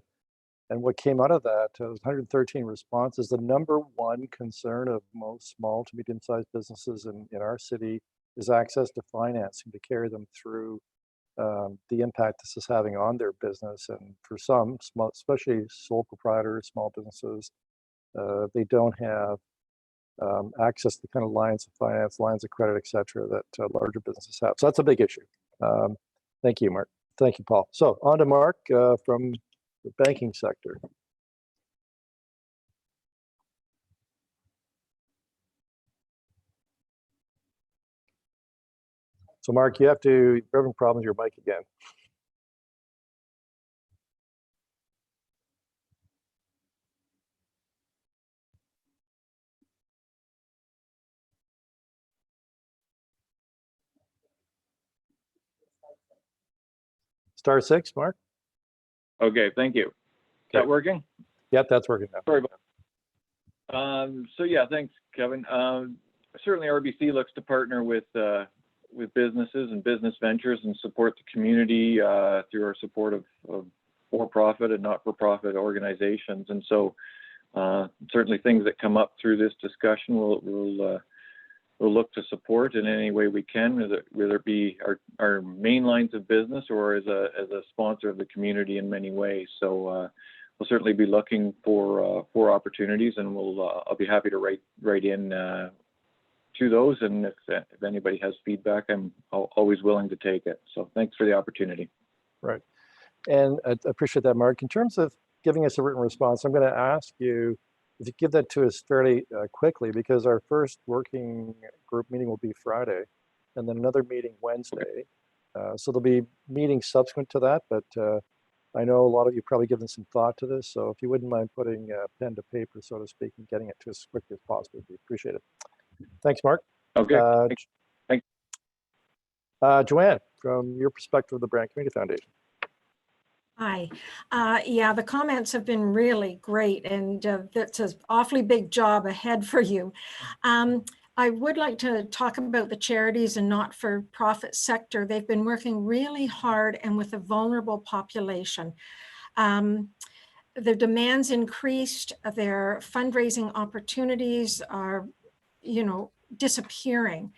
and what came out of that was 113 responses. The number one concern of most small to medium-sized businesses in our city is access to financing to carry them through the impact this is having on their business. And for some, small, especially sole proprietors, small businesses, they don't have access to the kind of lines of finance, lines of credit, et cetera, that larger businesses have. So that's a big issue. Thank you, Mark. Thank you, Paul. So on to Mark from the banking sector. So Mark, you're having problems with your mic again. Star 6, Mark?
Okay, thank you. Is that working?
Yep, that's working now.
Sorry about so yeah, thanks, Kevin. Certainly RBC looks to partner with businesses and business ventures and support the community through our support of for-profit and not-for-profit organizations. And so certainly things that come up through this discussion we'll look to support in any way we can, whether it be our main lines of business or as a sponsor of the community in many ways. So we'll certainly be looking for opportunities, and I'll be happy to write in to those. And if anybody has feedback, I'm always willing to take it. So thanks for the opportunity.
Right, and I appreciate that, Mark. In terms of giving us a written response, I'm going to ask you if you give that to us fairly quickly, because our first working group meeting will be Friday, and then another meeting Wednesday. So there'll be meetings subsequent to that, but I know a lot of you probably given some thought to this. So if you wouldn't mind putting pen to paper, so to speak, and getting it to us as quickly as possible, we appreciate it. Thanks, Mark.
Okay. Thanks.
Joanne, from your perspective of the Brant Community Foundation.
Hi. Yeah, the comments have been really great, and that's an awfully big job ahead for you. I would like to talk about the charities and not-for-profit sector. They've been working really hard and with a vulnerable population. Their demands increased, their fundraising opportunities are, disappearing.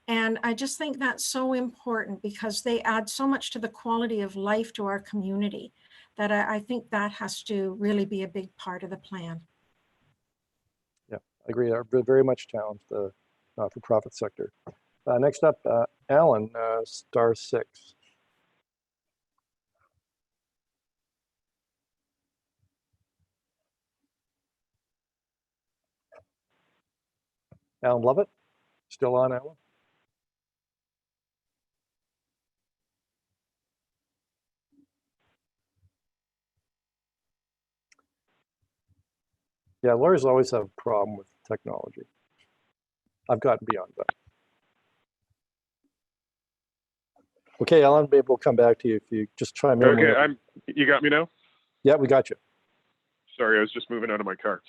And I just think that's so important because they add so much to the quality of life to our community that I think that has to really be a big part of the plan.
Yeah, I agree. They're very much challenged, the not-for-profit sector. Next up, Alan, star 6. Alan Lovett, still on, Alan? Yeah, lawyers always have a problem with technology. I've gotten beyond that. Okay, Alan, maybe we'll come back to you if you just chime in.
Okay, you got me now?
Yeah, we got you.
Sorry, I was just moving out of my car.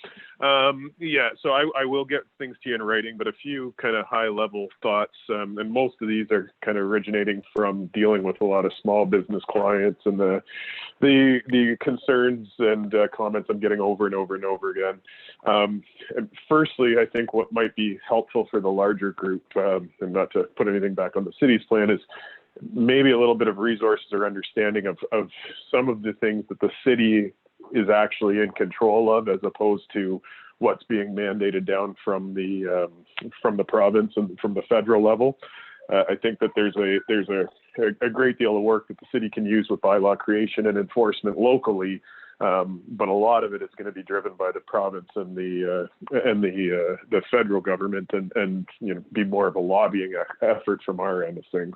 Yeah, so I will get things to you in writing, but a few kind of high-level thoughts, and most of these are kind of originating from dealing with a lot of small business clients and the concerns and comments I'm getting over and over and over again. And firstly, I think what might be helpful for the larger group, and not to put anything back on the city's plan, is maybe a little bit of resources or understanding of some of the things that the city is actually in control of, as opposed to what's being mandated down from the province and from the federal level. I think that there's a great deal of work that the city can use with bylaw creation and enforcement locally, but a lot of it is going to be driven by the province and the federal government, and be more of a lobbying effort from our end of things.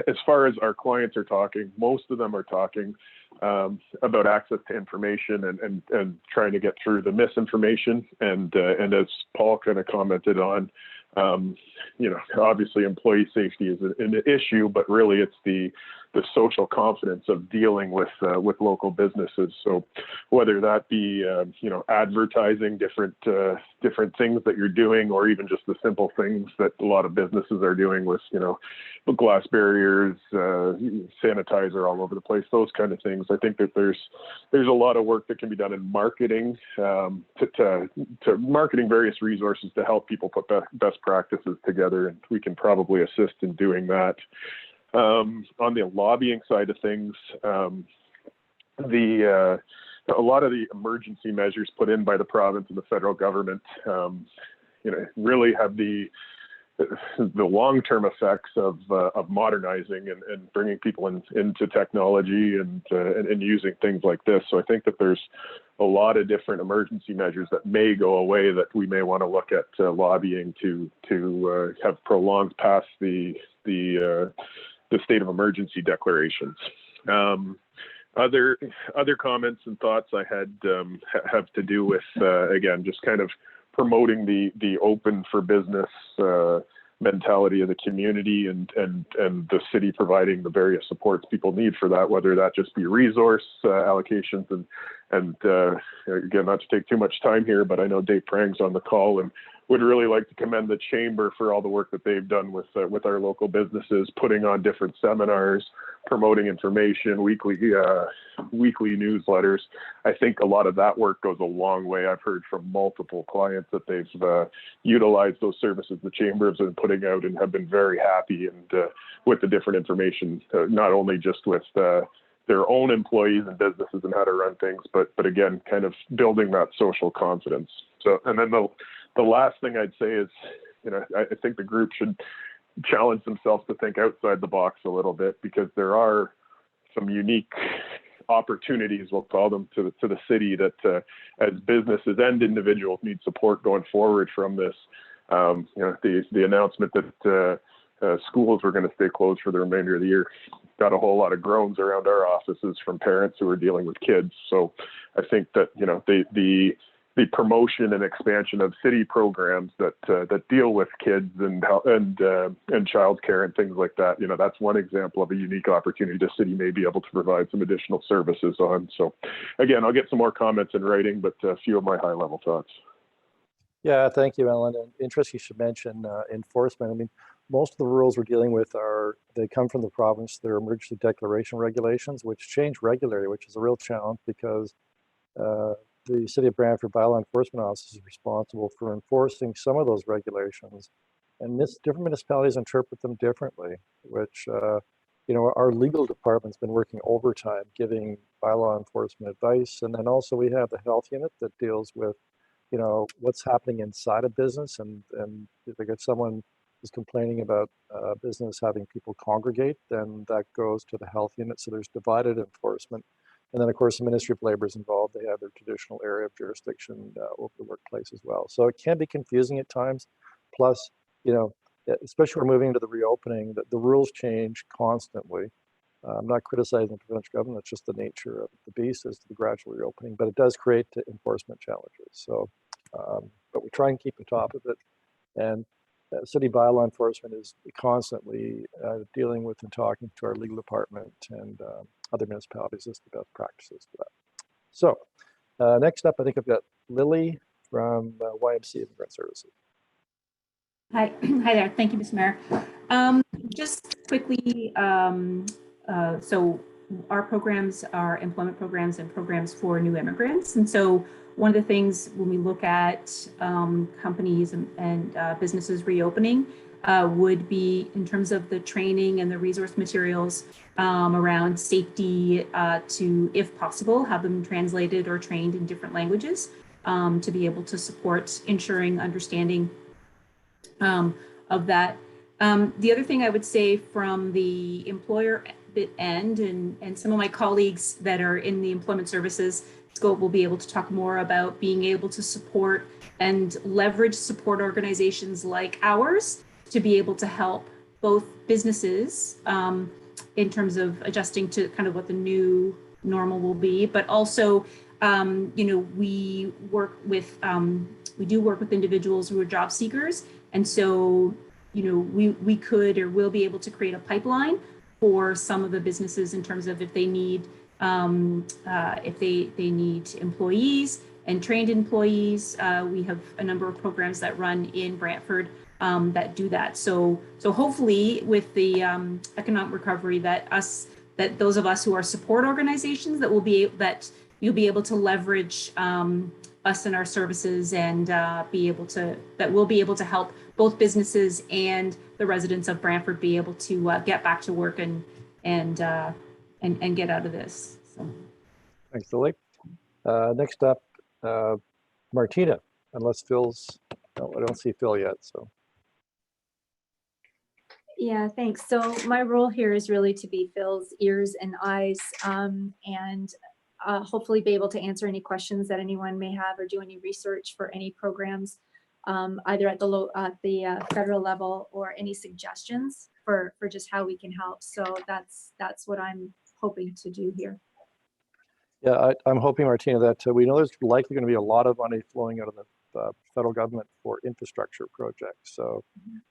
As far as our clients are talking, most of them are talking about access to information and trying to get through the misinformation. And as Paul kind of commented on, obviously employee safety is an issue, but really it's the the social confidence of dealing with local businesses. So whether that be advertising different things that you're doing, or even just the simple things that a lot of businesses are doing with glass barriers, sanitizer all over the place, those kind of things. I think that there's a lot of work that can be done in marketing, to marketing various resources to help people put best practices together, and we can probably assist in doing that. On the lobbying side of things, a lot of the emergency measures put in by the province and the federal government, really have the long-term effects of modernizing and bringing people into technology and using things like this. So I think that there's a lot of different emergency measures that may go away that we may want to look at lobbying to have prolonged past the state of emergency declarations. Other comments and thoughts I had have to do with again, just kind of promoting the open for business mentality of the community, and the city providing the various supports people need for that, whether that just be resource allocations and again, not to take too much time here, but I know Dave Prang's on the call and would really like to commend the chamber for all the work that they've done with our local businesses, putting on different seminars, promoting information, weekly newsletters. I think a lot of that work goes a long way. I've heard from multiple clients that they've utilized those services the chamber has been putting out and have been very happy and with the different information, not only just with their own employees and businesses and how to run things, but again, kind of building that social confidence. So, and then the last thing I'd say is, I think the group should challenge themselves to think outside the box a little bit, because there are some unique opportunities, we'll call them, to the city that as businesses and individuals need support going forward from this. The announcement that schools were going to stay closed for the remainder of the year got a whole lot of groans around our offices from parents who are dealing with kids. So I think that the promotion and expansion of city programs that deal with kids and childcare and things like that, that's one example of a unique opportunity the city may be able to provide some additional services on. So again, I'll get some more comments in writing, but a few of my high level thoughts.
Yeah, thank you, Ellen. And interesting you should mention enforcement. I mean, most of the rules we're dealing with they come from the province. They're emergency declaration regulations, which change regularly, which is a real challenge because the City of Brantford Bylaw Enforcement Office is responsible for enforcing some of those regulations, and different municipalities interpret them differently, which, our legal department's been working overtime, giving bylaw enforcement advice. And then also we have the health unit that deals with, what's happening inside a business. And if they get someone who's complaining about business having people congregate, then that goes to the health unit. So there's divided enforcement. And then, of course, the Ministry of Labor is involved. They have their traditional area of jurisdiction over the workplace as well. So it can be confusing at times. Plus, especially we're moving into the reopening, the rules change constantly. I'm not criticizing the provincial government. It's just the nature of the beast is the gradual reopening, but it does create enforcement challenges. So, but we try and keep on top of it. And city bylaw enforcement is constantly dealing with and talking to our legal department and other municipalities as the best practices for that. So next up, I think I've got Lily from YMCA Immigrant Services.
Hi there. Thank you, Mr. Mayor. Just quickly, so our programs are employment programs and programs for new immigrants. And so one of the things when we look at companies and businesses reopening would be in terms of the training and the resource materials around safety to, if possible, have them translated or trained in different languages to be able to support ensuring understanding of that. The other thing I would say from the employer end, and some of my colleagues that are in the employment services scope will be able to talk more about being able to support and leverage support organizations like ours to be able to help both businesses in terms of adjusting to kind of what the new normal will be, but also, we do work with individuals who are job seekers. And so, we could or will be able to create a pipeline for some of the businesses in terms of if they need if they need employees and trained employees. We have a number of programs that run in Brantford that do that. So hopefully with the economic recovery that those of us who are support organizations that you'll be able to leverage us and our services and we'll be able to help both businesses and the residents of Brantford be able to get back to work and get out of this. So.
Thanks, Lily. Next up, Martina, unless Phil's, no, I don't see Phil yet, so.
Yeah, thanks. So my role here is really to be Phil's ears and eyes, and hopefully be able to answer any questions that anyone may have or do any research for any programs, either at the federal level or any suggestions for just how we can help. So that's what I'm hoping to do here.
Yeah, I'm hoping, Martina, that we know there's likely going to be a lot of money flowing out of the federal government for infrastructure projects. So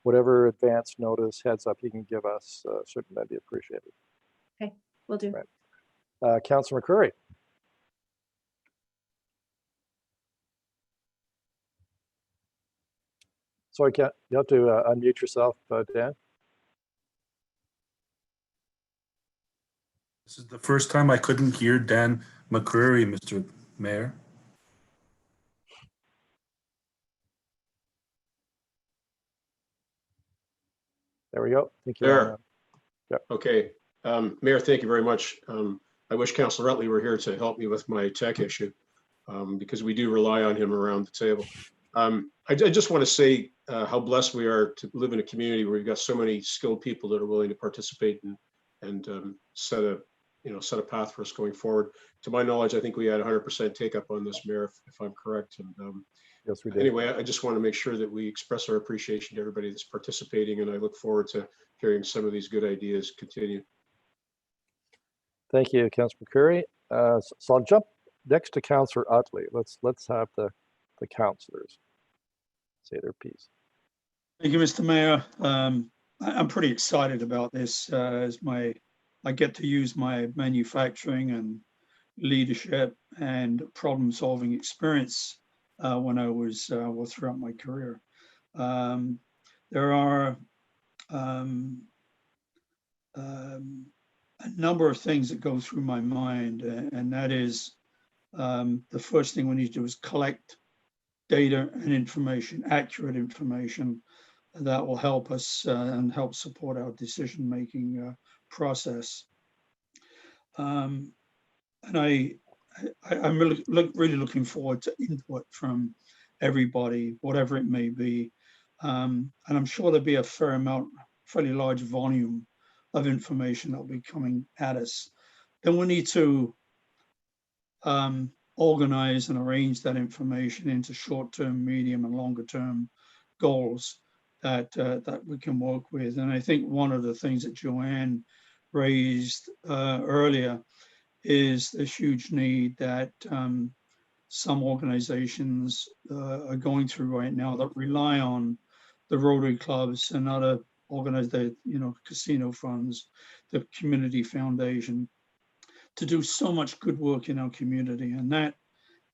whatever advance notice, heads up you can give us, certainly that'd be appreciated.
Okay, will do.
Right. Councillor McCurry. Sorry, you have to unmute yourself, Dan.
This is the first time I couldn't hear Dan McCreary, Mr. Mayor.
There we go. Thank you.
There.
Yep.
Okay. Mayor, thank you very much. I wish Councillor Rutley were here to help me with my tech issue because we do rely on him around the table. I just want to say how blessed we are to live in a community where we've got so many skilled people that are willing to participate and set a path for us going forward. To my knowledge, I think we had 100% take up on this, Mayor, if I'm correct. And
yes, we did.
Anyway, I just want to make sure that we express our appreciation to everybody that's participating, and I look forward to hearing some of these good ideas continue.
Thank you, Councillor McCurry. So I'll jump next to Councillor Utley. Let's have the councillors say their piece.
Thank you, Mr. Mayor. I'm pretty excited about this as I get to use my manufacturing and leadership and problem-solving experience when I was throughout my career. There are a number of things that go through my mind, and that is the first thing we need to do is collect data and information, accurate information that will help us and help support our decision-making process. And I'm really looking forward to input from everybody, whatever it may be. And I'm sure there'll be a fairly large volume of information that will be coming at us. Then we need to organize and arrange that information into short-term, medium, and longer-term goals that we can work with. And I think one of the things that Joanne raised earlier is this huge need that some organizations are going through right now that rely on the Rotary clubs and other organized, casino funds, the community foundation, to do so much good work in our community. And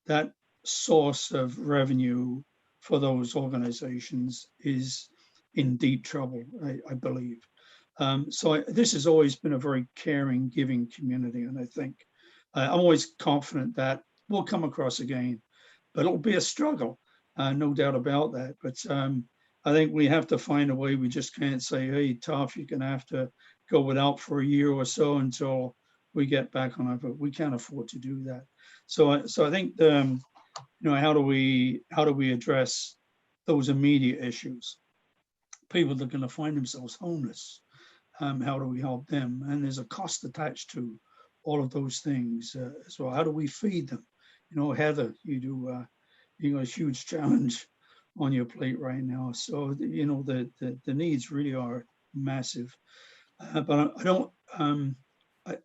that source of revenue for those organizations is in deep trouble, I believe. This has always been a very caring, giving community. And I think I'm always confident that we'll come across again, but it'll be a struggle, no doubt about that. But I think we have to find a way. We just can't say, hey, tough, you're gonna have to go without for a year or so until we get back on it. We can't afford to do that. So I think, how do we address those immediate issues? People that are gonna find themselves homeless, how do we help them? And there's a cost attached to all of those things as well. How do we feed them? Heather, you got a huge challenge on your plate right now. So, the needs really are massive. But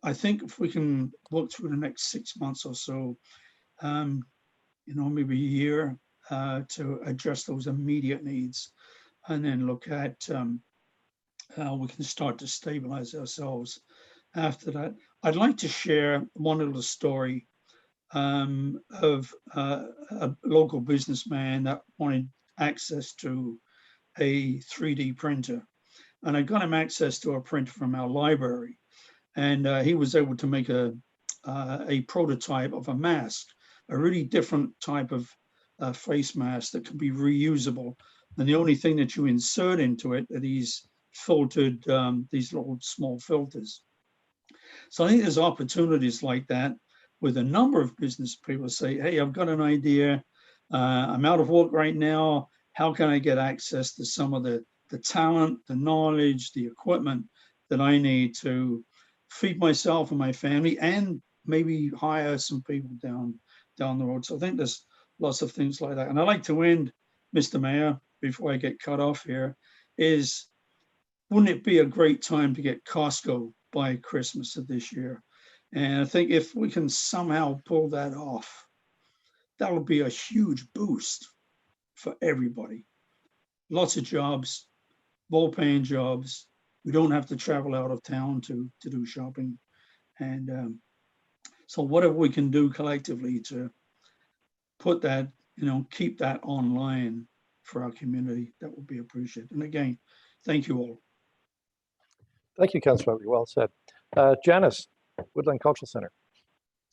I think if we can work through the next 6 months or so, maybe a year to address those immediate needs, and then look at we can start to stabilize ourselves after that. I'd like to share one little story of a local businessman that wanted access to a 3D printer. And I got him access to a printer from our library. And he was able to make a prototype of a mask, a really different type of face mask that could be reusable. And the only thing that you insert into it are these filtered, these little small filters. So I think there's opportunities like that with a number of business people say, hey, I've got an idea. I'm out of work right now. How can I get access to some of the talent, the knowledge, the equipment that I need to feed myself and my family, and maybe hire some people down the road. So I think there's lots of things like that. And I'd like to end, Mr. Mayor, before I get cut off here, is wouldn't it be a great time to get Costco by Christmas of this year? And I think if we can somehow pull that off, that would be a huge boost for everybody. Lots of jobs, well-paying jobs. We don't have to travel out of town to do shopping. And so whatever we can do collectively to put that, keep that online for our community, that would be appreciated. And again, thank you all.
Thank you, Councillor. Well said. Janice, Woodland Cultural Center.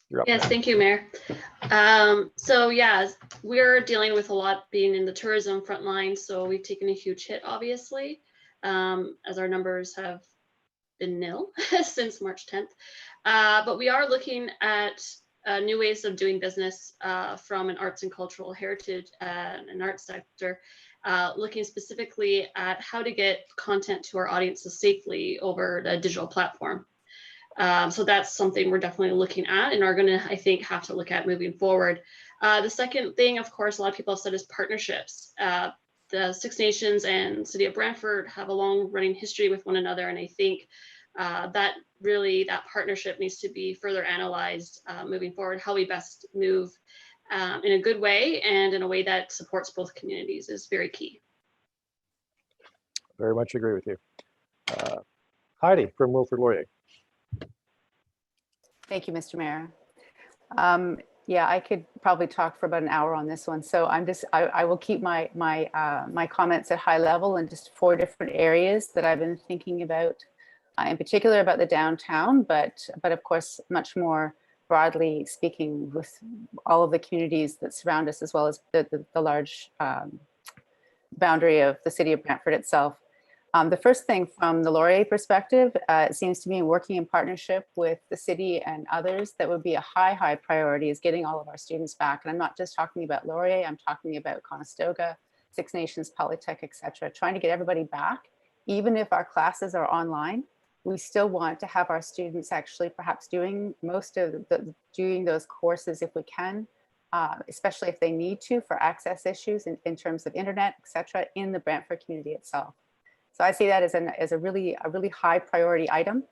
You're up.
Yes, thank you, Mayor. So yeah, we're dealing with a lot being in the tourism front line. So we've taken a huge hit, obviously, as our numbers have been nil since March 10th. But we are looking at new ways of doing business from an arts and cultural heritage and arts sector, looking specifically at how to get content to our audiences safely over the digital platform. So that's something we're definitely looking at and are going to, I think, have to look at moving forward. The second thing, of course, a lot of people have said is partnerships. The Six Nations and City of Brantford have a long running history with one another. And I think that partnership needs to be further analyzed moving forward. How we best move in a good way and in a way that supports both communities is very key.
Very much agree with you. Heidi from Wilfrid Laurier.
Thank you, Mr. Mayor. Yeah, I could probably talk for about an hour on this one. So I will keep my comments at high level and just 4 different areas that I've been thinking about, in particular about the downtown, but of course, much more broadly speaking with all of the communities that surround us, as well as the large boundary of the City of Brantford itself. The first thing from the Laurier perspective, it seems to me working in partnership with the city and others, that would be a high priority, is getting all of our students back. And I'm not just talking about Laurier, I'm talking about Conestoga, Six Nations, Polytech, etc. Trying to get everybody back, even if our classes are online. We still want to have our students actually perhaps doing doing those courses if we can, especially if they need to for access issues in terms of internet, etc., in the Brantford community itself. So I see that as a really high priority item.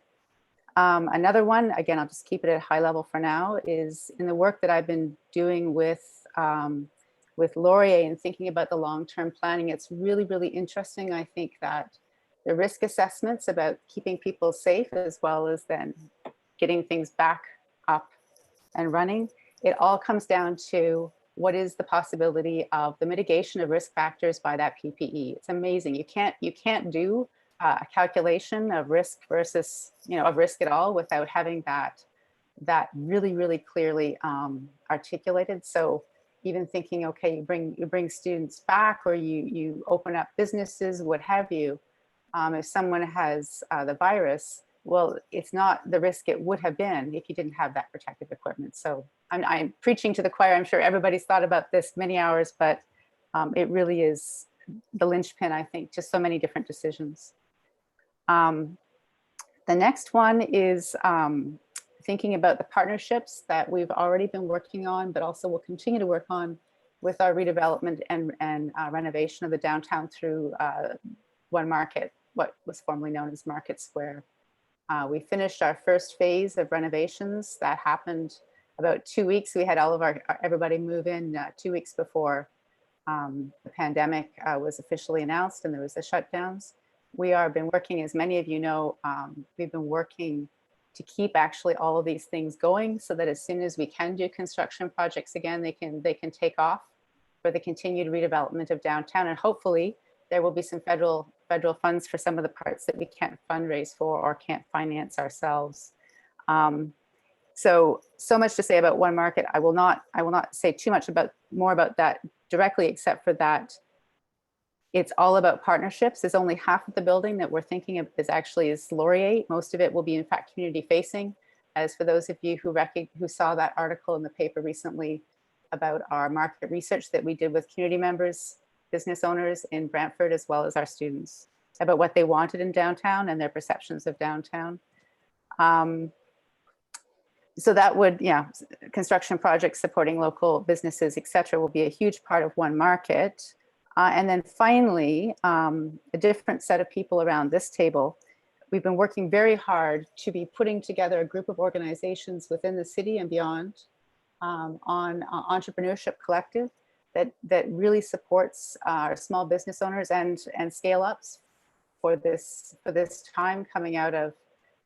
Another one, again, I'll just keep it at high level for now, is in the work that I've been doing with Laurier and thinking about the long-term planning. It's really interesting. I think that the risk assessments about keeping people safe, as well as then getting things back up and running, it all comes down to what is the possibility of the mitigation of risk factors by that PPE. It's amazing. You can't do a calculation of risk versus, of risk at all without having that really clearly articulated. So even thinking, okay, you bring students back, or you open up businesses, what have you. If someone has the virus, well, it's not the risk it would have been if you didn't have that protective equipment. So I'm preaching to the choir. I'm sure everybody's thought about this many hours, but it really is the linchpin, I think, to so many different decisions. The next one is thinking about the partnerships that we've already been working on, but also will continue to work on with our redevelopment and renovation of the downtown through One Market, what was formerly known as Market Square. We finished our first phase of renovations. That happened about 2 weeks. We had all of everybody move in 2 weeks before the pandemic was officially announced and there was the shutdowns. we are been working, as many of you know, we've been working to keep actually all of these things going so that as soon as we can do construction projects again, they can take off for the continued redevelopment of downtown. And hopefully there will be some federal funds for some of the parts that we can't fundraise for or can't finance ourselves. So much to say about One Market. I will not say too much more about that directly, except for that it's all about partnerships. There's only half of the building that we're thinking of is Laurier. Most of it will be in fact community facing. As for those of you who saw that article in the paper recently about our market research that we did with community members, business owners in Brantford, as well as our students, about what they wanted in downtown and their perceptions of downtown. So that would, construction projects supporting local businesses, et cetera, will be a huge part of One Market. And then finally, a different set of people around this table. We've been working very hard to be putting together a group of organizations within the city and beyond on entrepreneurship collective that really supports our small business owners and scale ups for this time coming out of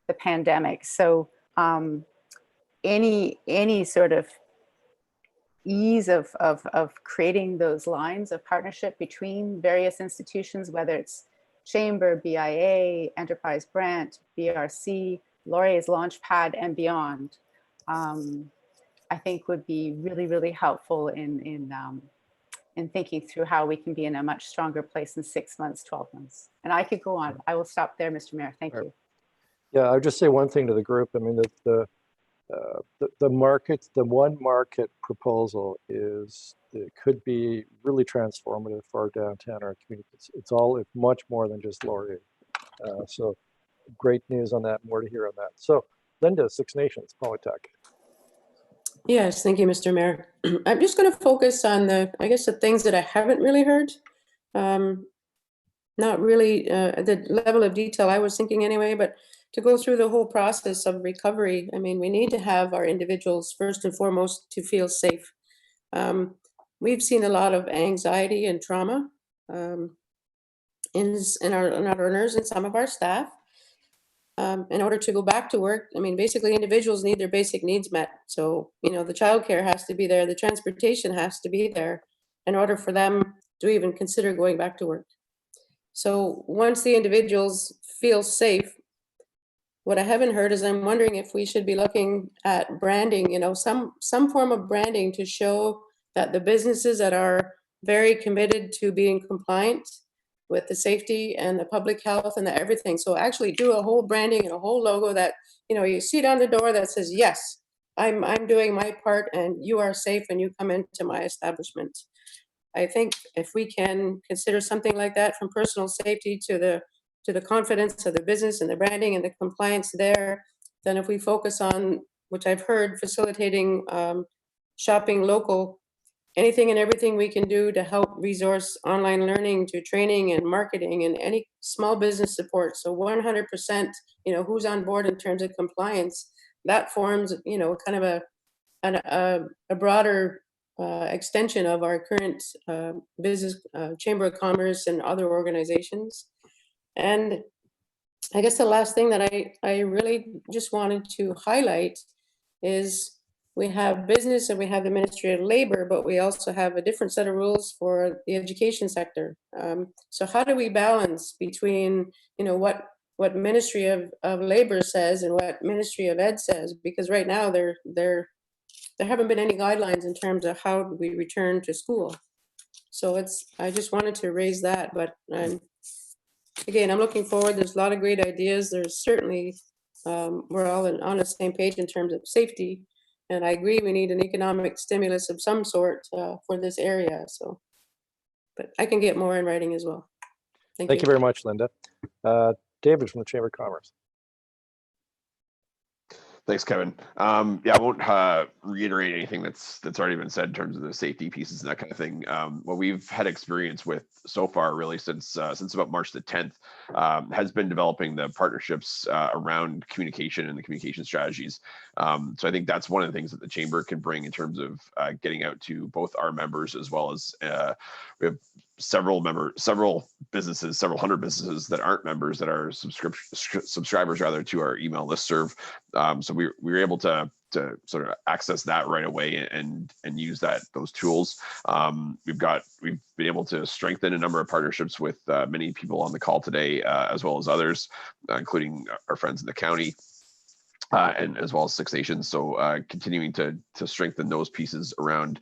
the pandemic. So any sort of ease of creating those lines of partnership between various institutions, whether it's Chamber, BIA, Enterprise Brant, BRC, Laurier's Launchpad, and beyond, I think would be really, really helpful in thinking through how we can be in a much stronger place in 6 months, 12 months. And I could go on. I will stop there, Mr. Mayor. Thank you.
Yeah, I would just say one thing to the group. I mean, the One Market proposal it could be really transformative for our downtown, our communities. It's much more than just Laurier. So great news on that, more to hear on that. So Linda, Six Nations, Polytech.
Yes, thank you, Mr. Mayor. I'm just going to focus on the things that I haven't really heard. Not really the level of detail I was thinking anyway, but to go through the whole process of recovery, I mean, we need to have our individuals first and foremost to feel safe. We've seen a lot of anxiety and trauma in our learners and some of our staff. In order to go back to work, I mean, basically individuals need their basic needs met. So, the childcare has to be there, the transportation has to be there in order for them to even consider going back to work. So once the individuals feel safe, what I haven't heard is I'm wondering if we should be looking at branding, some form of branding to show that the businesses that are very committed to being compliant with the safety and the public health and the everything. So actually do a whole branding and a whole logo that, you see it on the door that says, yes, I'm doing my part and you are safe and you come into my establishment. I think if we can consider something like that, from personal safety to the confidence of the business and the branding and the compliance there, then if we focus on, which I've heard, facilitating shopping local, anything and everything we can do to help resource online learning to training and marketing and any small business support. So 100%, who's on board in terms of compliance, that forms, kind of a broader extension of our current business Chamber of Commerce and other organizations. And I guess the last thing that I really just wanted to highlight is we have business and we have the Ministry of Labor, but we also have a different set of rules for the education sector. So how do we balance between, what Ministry of Labor says and what Ministry of Ed says? Because right now there haven't been any guidelines in terms of how we return to school. So I just wanted to raise that, but again, I'm looking forward. There's a lot of great ideas. There's certainly, we're all on the same page in terms of safety. And I agree, we need an economic stimulus of some sort for this area. So, but I can get more in writing as well. Thank
you very much, Linda. David from the Chamber of Commerce.
Thanks, Kevin. Yeah, I won't reiterate anything that's already been said in terms of the safety pieces and that kind of thing. What we've had experience with so far, really since about March the 10th, has been developing the partnerships around communication and the communication strategies. So I think that's one of the things that the Chamber can bring in terms of getting out to both our members as well as we have several businesses, several hundred businesses that aren't members that are subscribers rather to our email listserv. So we were able to sort of access that right away and use those tools. We've been able to strengthen a number of partnerships with many people on the call today, as well as others, including our friends in the county. And as well as Six Nations. So continuing to strengthen those pieces around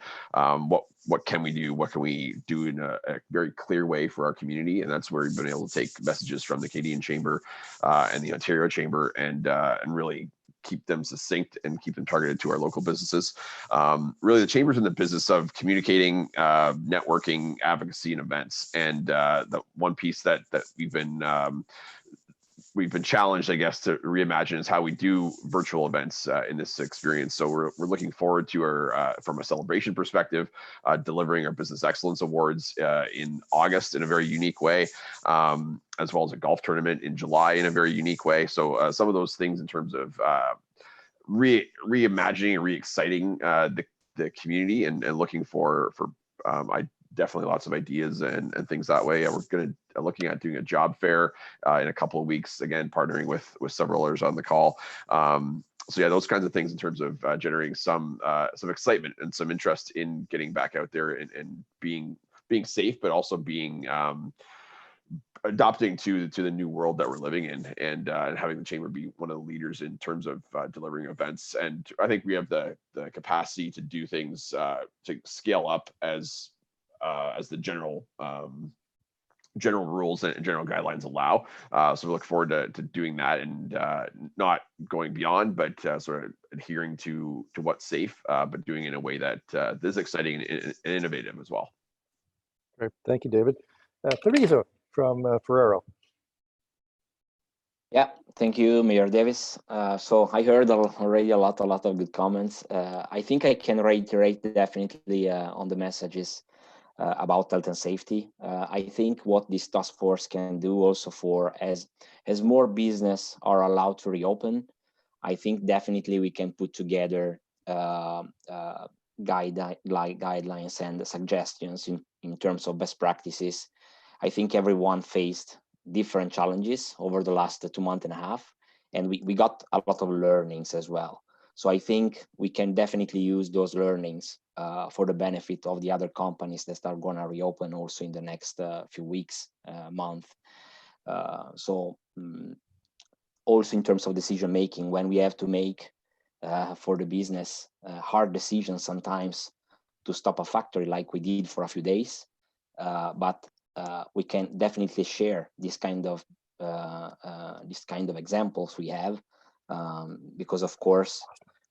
what can we do, what can we do in a very clear way for our community, and that's where we've been able to take messages from the Canadian Chamber and the Ontario Chamber and really keep them succinct and keep them targeted to our local businesses. Really, the Chamber's in the business of communicating, networking, advocacy, and events. And the one piece that we've been challenged, I guess, to reimagine is how we do virtual events in this experience. So we're looking forward to our, from a celebration perspective, delivering our Business Excellence Awards in August in a very unique way, as well as a golf tournament in July in a very unique way. So some of those things in terms of reimagining and re-exciting the community and looking for definitely lots of ideas and things that way. We're looking at doing a job fair in a couple of weeks, again, partnering with several others on the call. So yeah, those kinds of things in terms of generating some excitement and some interest in getting back out there and being safe, but also being adopting to the new world that we're living in, and having the Chamber be one of the leaders in terms of delivering events. And I think we have the capacity to do things to scale up as the general rules and general guidelines allow. So we look forward to doing that and not going beyond, but sort of adhering to what's safe, but doing it in a way that is exciting and innovative as well.
Great. Thank you, David. Teresa from Ferrero.
Yeah, thank you, Mayor Davis. So I heard already a lot of good comments. I think I can reiterate definitely on the messages about health and safety. I think what this task force can do also for as more business are allowed to reopen, I think definitely we can put together guidelines and suggestions in terms of best practices. I think everyone faced different challenges over the last 2.5 months, and we got a lot of learnings as well. So I think we can definitely use those learnings for the benefit of the other companies that are going to reopen also in the next few weeks, month. Also in terms of decision making, when we have to make for the business hard decisions sometimes to stop a factory like we did for a few days, but we can definitely share this kind of examples we have, because of course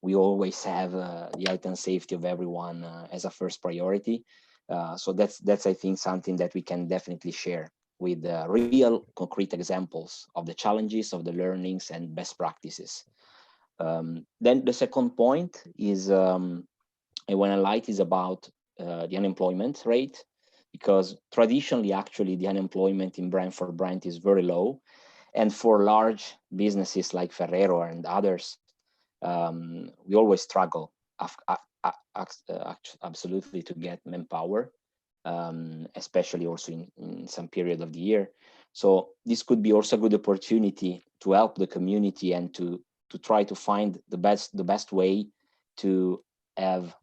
we always have the health and safety of everyone as a first priority. So that's I think something that we can definitely share with real concrete examples of the challenges, of the learnings and best practices. Then the second point is I want to highlight is about the unemployment rate, because traditionally actually the unemployment in Brant is very low, and for large businesses like Ferrero and others, we always struggle absolutely to get manpower, especially also in some period of the year. So this could be also a good opportunity to help the community and to try to find the best way to have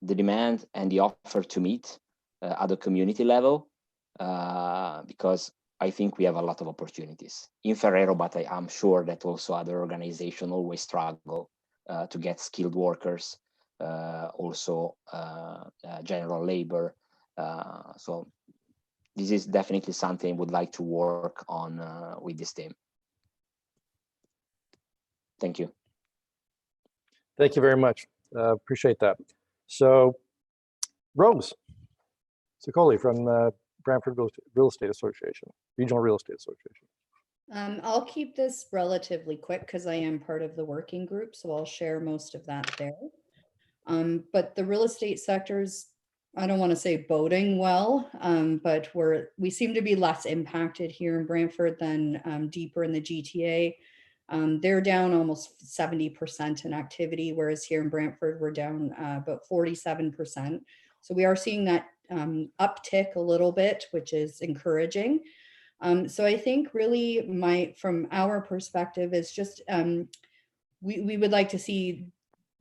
the demand and the offer to meet at the community level, because I think we have a lot of opportunities in Ferrero, but I'm sure that also other organizations always struggle to get skilled workers, also general labor. So this is definitely something I would like to work on with this team. Thank you.
Thank you very much. Appreciate that. So Rose Sicoli from Brantford Real Estate Association, Regional Real Estate Association.
I'll keep this relatively quick because I am part of the working group, so I'll share most of that there. But the real estate sector's, I don't want to say boding well, but we seem to be less impacted here in Brantford than deeper in the GTA. They're down almost 70% in activity, whereas here in Brantford, we're down about 47%. So we are seeing that uptick a little bit, which is encouraging. So I think really from our perspective is just we would like to see,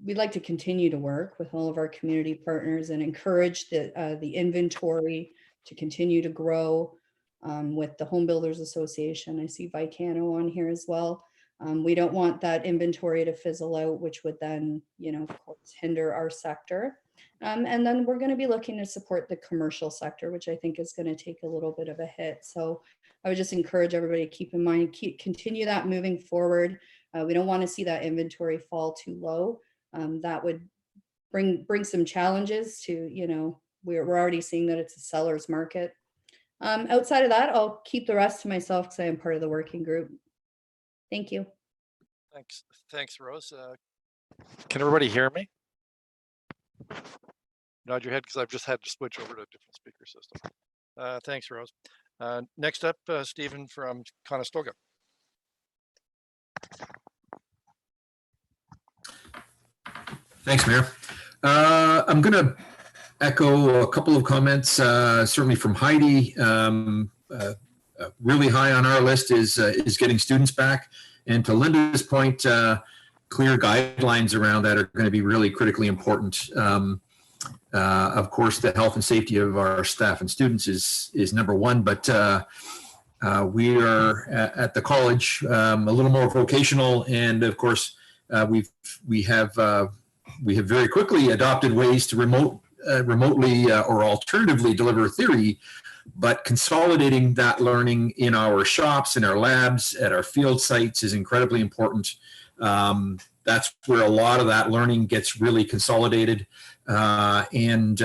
we'd like to continue to work with all of our community partners and encourage the inventory to continue to grow with the Home Builders Association. I see Vicano on here as well. We don't want that inventory to fizzle out, which would then, of course, hinder our sector. And then we're going to be looking to support the commercial sector, which I think is going to take a little bit of a hit. So I would just encourage everybody to keep in mind, continue that moving forward. We don't want to see that inventory fall too low. That would bring some challenges to, we're already seeing that it's a seller's market. Outside of that, I'll keep the rest to myself because I am part of the working group. Thank you.
Thanks, Rose. Can everybody hear me? Nod your head because I've just had to switch over to a different speaker system. Thanks, Rose. Next up, Stephen from Conestoga.
Thanks, Mayor. I'm going to echo a couple of comments, certainly from Heidi. Really high on our list is getting students back. And to Linda's point, clear guidelines around that are going to be really critically important. Of course, the health and safety of our staff and students is number one, but we are at the college a little more vocational, and of course, we have very quickly adopted ways to remotely or alternatively deliver theory, but consolidating that learning in our shops, in our labs, at our field sites is incredibly important. That's where a lot of that learning gets really consolidated, and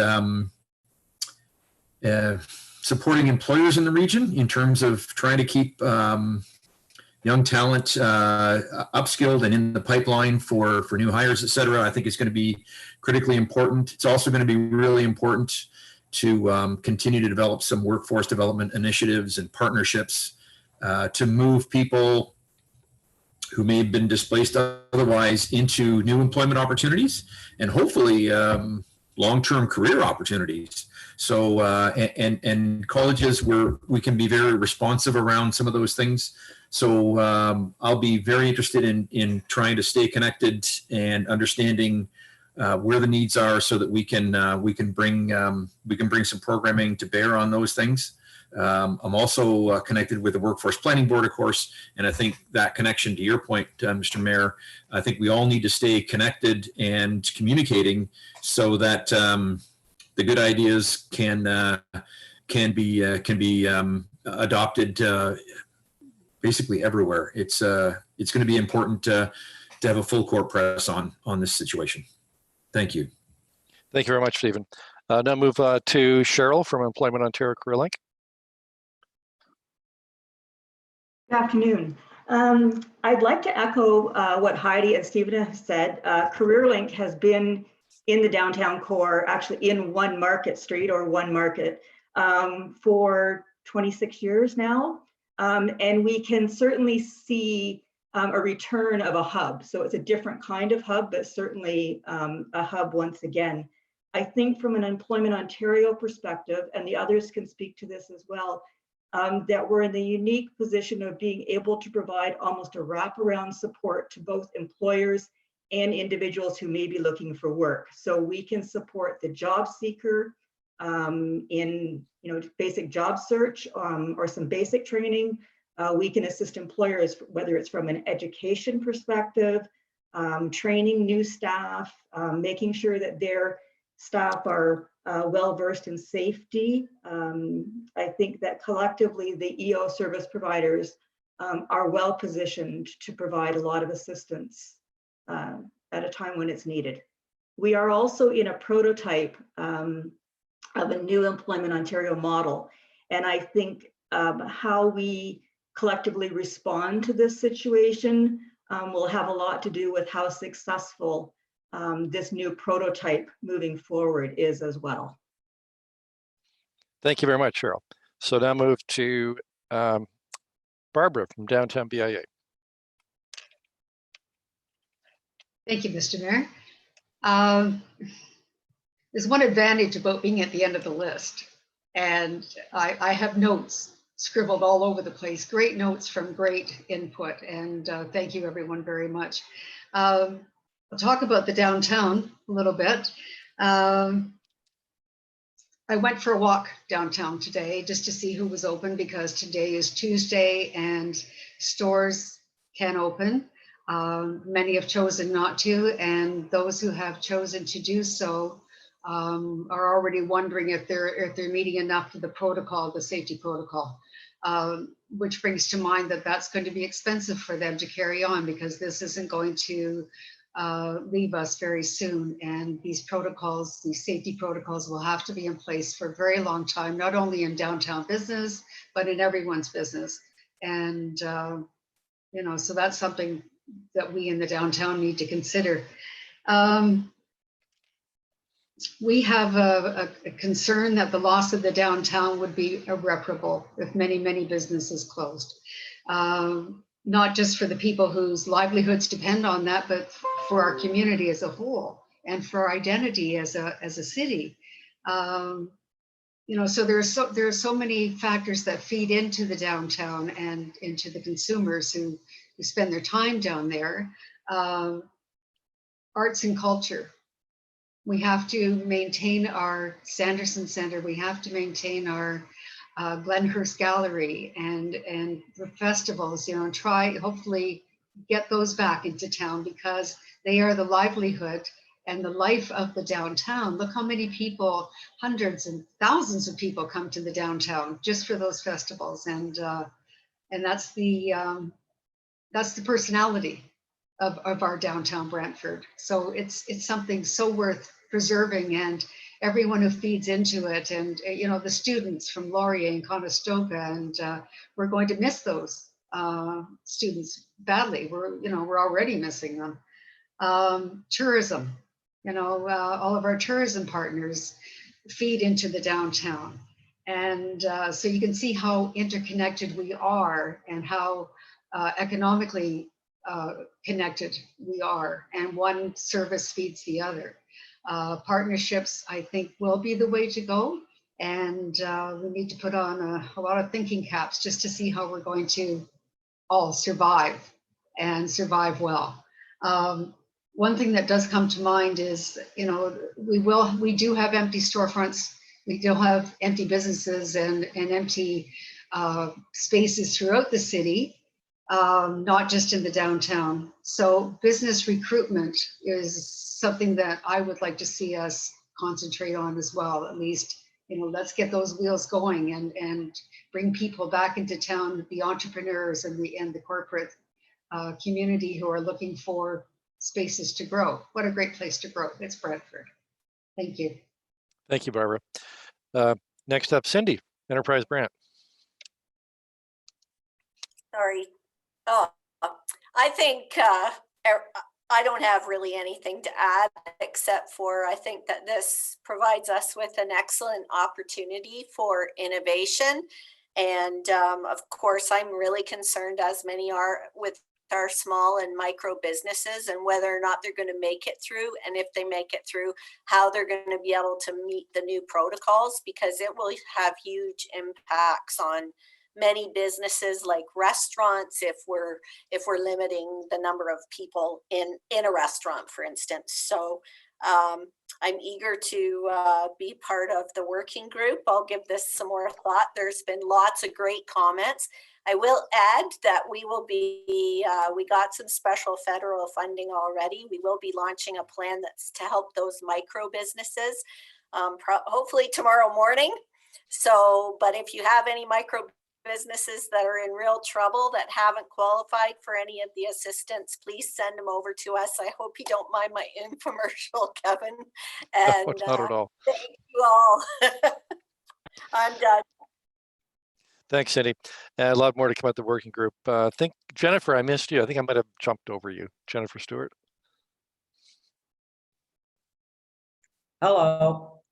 supporting employers in the region in terms of trying to keep young talent upskilled and in the pipeline for new hires, et cetera, I think is going to be critically important. It's also going to be really important to continue to develop some workforce development initiatives and partnerships to move people who may have been displaced otherwise into new employment opportunities and hopefully long-term career opportunities. So, and colleges where we can be very responsive around some of those things. So I'll be very interested in trying to stay connected and understanding where the needs are so that we can bring some programming to bear on those things. I'm also connected with the Workforce Planning Board, of course, and I think that connection to your point, Mr. Mayor, I think we all need to stay connected and communicating so that the good ideas can be adopted basically everywhere. It's going to be important to have a full court press on this situation. Thank you.
Thank you very much, Stephen. Now move to Cheryl from Employment Ontario Career Link.
Good afternoon. I'd like to echo what Heidi and Stephen have said. CareerLink has been in the downtown core, actually in one Market Street or one Market for 26 years now. And we can certainly see a return of a hub. So it's a different kind of hub, but certainly a hub once again. I think from an Employment Ontario perspective, and the others can speak to this as well, that we're in the unique position of being able to provide almost a wraparound support to both employers and individuals who may be looking for work. So we can support the job seeker in basic job search or some basic training. We can assist employers, whether it's from an education perspective, training new staff, making sure that their staff are well-versed in safety. I think that collectively the EO service providers are well-positioned to provide a lot of assistance at a time when it's needed. We are also in a prototype of a new Employment Ontario model. And I think how we collectively respond to this situation will have a lot to do with how successful this new prototype moving forward is as well.
Thank you very much, Cheryl. So now move to Barbara from Downtown BIA.
Thank you, Mr. Mayor.
there's one advantage about being at the end of the list. And I have notes scribbled all over the place, great notes from great input. And thank you everyone very much. I'll talk about the downtown a little bit. I went for a walk downtown today just to see who was open, because today is Tuesday and stores can open. Many have chosen not to, and those who have chosen to do so are already wondering if they're meeting enough of the protocol, the safety protocol, which brings to mind that that's going to be expensive for them to carry on, because this isn't going to leave us very soon. And these protocols, these safety protocols, will have to be in place for a very long time, not only in downtown business, but in everyone's business. And, you know, so that's something that we in the downtown need to consider. We have a concern that the loss of the downtown would be irreparable if many, many businesses closed. Not just for the people whose livelihoods depend on that, but for our community as a whole and for our identity as a city. You know, so there are so many factors that feed into the downtown and into the consumers who spend their time down there. Arts and culture. We have to maintain our Sanderson Center. We have to maintain our Glenhurst Gallery and the festivals, you know, and try hopefully get those back into town, because they are the livelihood and the life of the downtown. Look how many people, hundreds and thousands of people come to the downtown just for those festivals. And that's the personality of our downtown Brantford. So it's something so worth preserving, and everyone who feeds into it, and you know, the students from Laurier and Conestoga, and we're going to miss those students badly. We're already missing them. Tourism, you know, all of our tourism partners feed into the downtown, and so you can see how interconnected we are and how economically connected we are, and one service feeds the other. Partnerships, I think, will be the way to go, and we need to put on a lot of thinking caps just to see how we're going to all survive and survive well. One thing that does come to mind is, you know, we do have empty storefronts, we do have empty businesses and empty spaces throughout the city. Not just in the downtown. So business recruitment is something that I would like to see us concentrate on as well. At least, you know, let's get those wheels going and bring people back into town, the entrepreneurs and the corporate community who are looking for spaces to grow. What a great place to grow. It's Brantford. Thank you.
Thank you, Barbara. Next up, Cindy, Enterprise Brant.
Sorry. Oh, I think I don't have really anything to add, except for I think that this provides us with an excellent opportunity for innovation. And of course, I'm really concerned, as many are, with our small and micro businesses and whether or not they're going to make it through. And if they make it through, how they're going to be able to meet the new protocols, because it will have huge impacts on many businesses like restaurants if we're limiting the number of people in a restaurant, for instance. So I'm eager to be part of the working group. I'll give this some more thought. There's been lots of great comments. I will add that we got some special federal funding already. We will be launching a plan that's to help those micro businesses, hopefully tomorrow morning. So, but if you have any micro businesses that are in real trouble that haven't qualified for any of the assistance, please send them over to us. I hope you don't mind my infomercial, Kevin. And
No, not at all.
Thank you all. I'm done.
Thanks, Cindy. A lot more to come out the working group. I think, Jennifer, I missed you. I think I might have jumped over you. Jennifer Stewart.
Hello.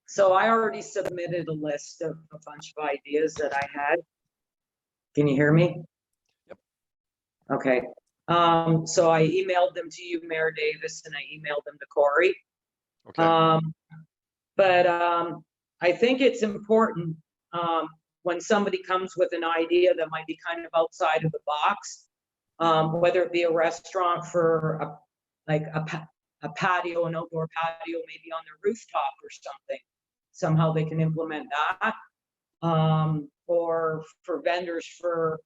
So I already submitted a list of a bunch of ideas that I had. Can you hear me?
Yep.
Okay. So I emailed them to you, Mayor Davis, and I emailed them to Corey.
Okay.
But I think it's important when somebody comes with an idea that might be kind of outside of the box, whether it be a restaurant for a patio, an outdoor patio, maybe on their rooftop or something. Somehow they can implement that. Or for vendors for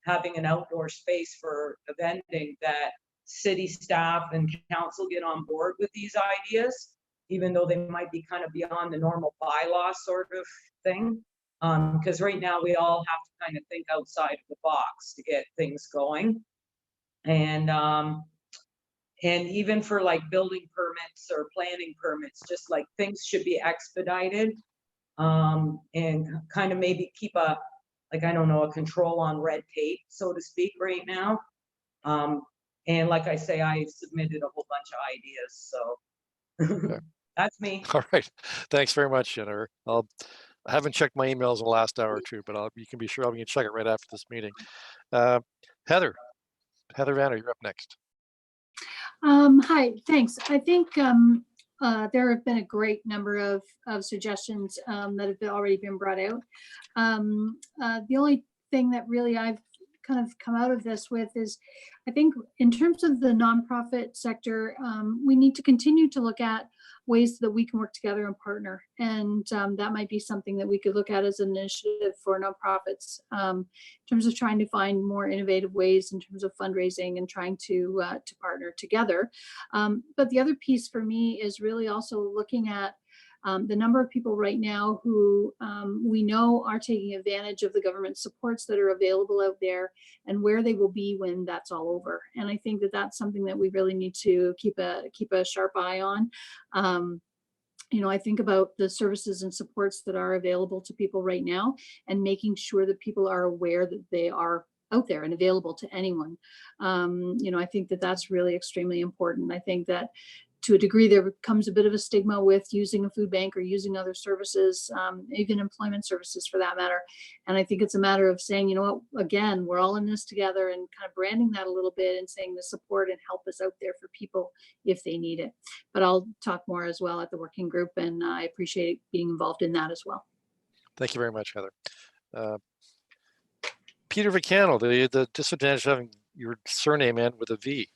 having an outdoor space for the vending, that city staff and council get on board with these ideas, even though they might be kind of beyond the normal bylaw sort of thing. Because right now we all have to kind of think outside of the box to get things going. And even for like building permits or planning permits, just like things should be expedited, and kind of maybe keep a, like, I don't know, a control on red tape, so to speak, right now. And like I say, I submitted a whole bunch of ideas, so
Okay.
that's me.
All right. Thanks very much, Jennifer. I haven't checked my emails in the last hour or two, but you can be sure I'm going to check it right after this meeting. Heather Vanner, you're up next.
Hi, thanks. I think there have been a great number of suggestions that have already been brought out. The only thing that really I've kind of come out of this with is, I think in terms of the nonprofit sector, we need to continue to look at ways that we can work together and partner. And that might be something that we could look at as an initiative for nonprofits, in terms of trying to find more innovative ways in terms of fundraising and trying to partner together. But the other piece for me is really also looking at the number of people right now who we know are taking advantage of the government supports that are available out there, and where they will be when that's all over. And I think that that's something that we really need to keep a sharp eye on. You know, I think about the services and supports that are available to people right now, and making sure that people are aware that they are out there and available to anyone. You know, I think that that's really extremely important. I think that to a degree, there comes a bit of a stigma with using a food bank or using other services, even employment services for that matter. And I think it's a matter of saying, you know what, again, we're all in this together, and kind of branding that a little bit and saying the support and help is out there for people if they need it. But I'll talk more as well at the working group, and I appreciate being involved in that as well.
Thank you very much, Heather. Peter Vicano, the disadvantage of having your surname end with a V.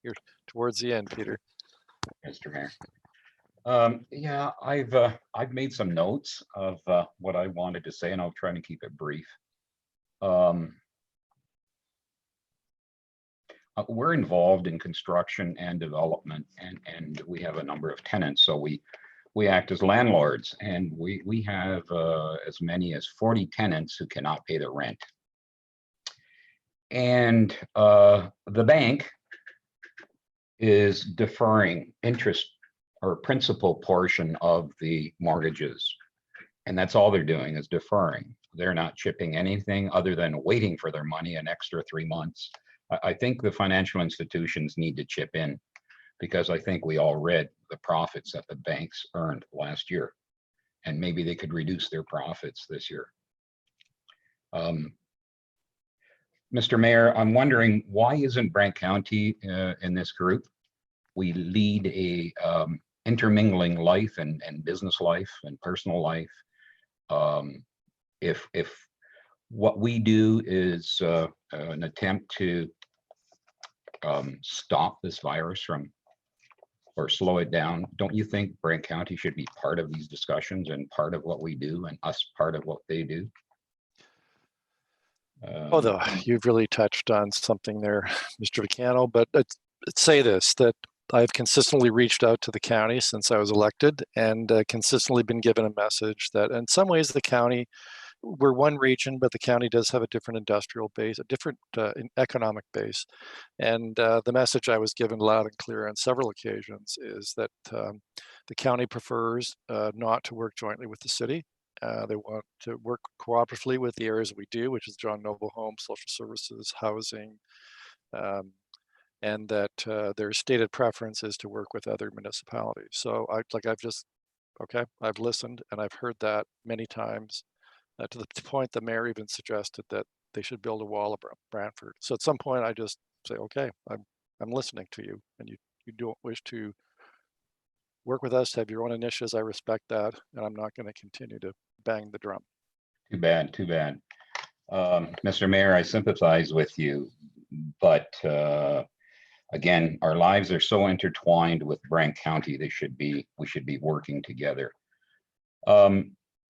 You're towards the end, Peter.
Mr. Mayor. Yeah, I've made some notes of what I wanted to say, and I'll try to keep it brief. We're involved in construction and development, and we have a number of tenants, so we act as landlords, and we have as many as 40 tenants who cannot pay their rent. And the bank is deferring interest or principal portion of the mortgages. And that's all they're doing, is deferring. They're not chipping anything other than waiting for their money an extra 3 months. I think the financial institutions need to chip in, because I think we all read the profits that the banks earned last year, and maybe they could reduce their profits this year. Mr. Mayor, I'm wondering, why isn't Brant County in this group? We lead a intermingling life and business life and personal life. If what we do is an attempt to stop this virus from, or slow it down, don't you think Brant County should be part of these discussions and part of what we do, and us part of what they do?
Although you've really touched on something there, Mr. Vicano, but let's say this, that I've consistently reached out to the county since I was elected, and consistently been given a message that in some ways the county, we're one region, but the county does have a different industrial base, a different economic base. And the message I was given loud and clear on several occasions is that the county prefers not to work jointly with the city. They want to work cooperatively with the areas we do, which is John Noble Home, social services, housing, and that their stated preference is to work with other municipalities. So I've listened, and I've heard that many times, to the point the mayor even suggested that they should build a wall of Brantford. So at some point I just say, okay, I'm listening to you, and you don't wish to work with us, have your own initiatives. I respect that, and I'm not going to continue to bang the drum.
Too bad, too bad. Mr. Mayor, I sympathize with you, but again, our lives are so intertwined with Brant County. We should be working together.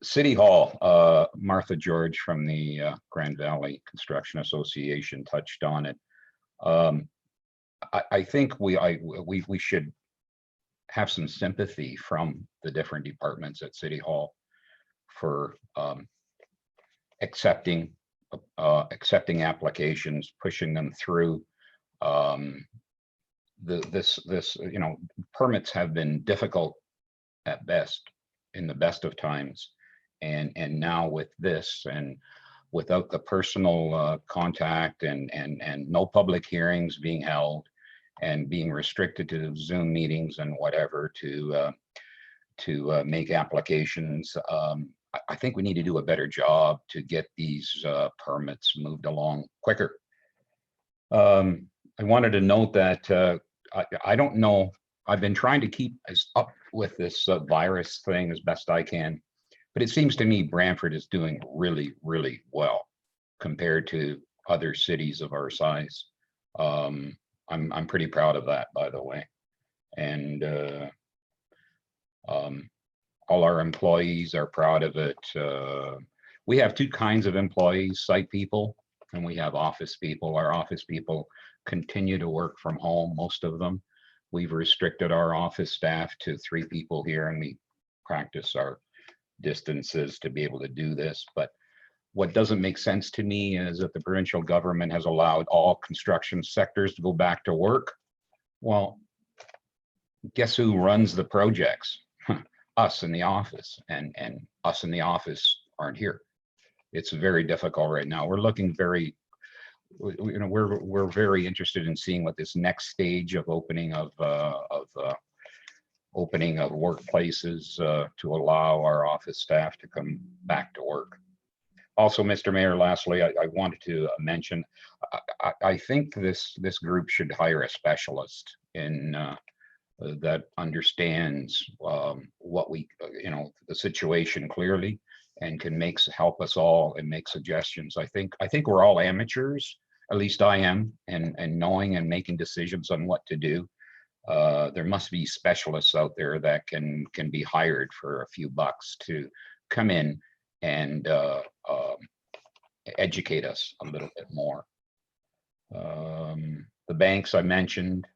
City Hall, Martha George from the Grand Valley Construction Association touched on it. I think we should have some sympathy from the different departments at City Hall for accepting applications, pushing them through. Permits have been difficult at best in the best of times, and now with this, and without the personal contact and no public hearings being held and being restricted to Zoom meetings and whatever to make applications, I think we need to do a better job to get these permits moved along quicker. I wanted to note that I don't know, I've been trying to keep up with this virus thing as best I can, but it seems to me Brantford is doing really, really well compared to other cities of our size. I'm pretty proud of that, by the way. And all our employees are proud of it. We have two kinds of employees, site people, and we have office people. Our office people continue to work from home, most of them. We've restricted our office staff to 3 people here, and we practice our distances to be able to do this. But what doesn't make sense to me is that the provincial government has allowed all construction sectors to go back to work. Well, guess who runs the projects? Us in the office, and us in the office aren't here. It's very difficult right now. We're looking very, we're very interested in seeing what this next stage of opening of workplaces to allow our office staff to come back to work. Also, Mr. Mayor, lastly, I wanted to mention, I think this group should hire a specialist in that understands what we, the situation clearly, and can help us all and make suggestions. I think we're all amateurs, at least I am, and knowing and making decisions on what to do. There must be specialists out there that can be hired for a few bucks to come in and educate us a little bit more. The banks I mentioned.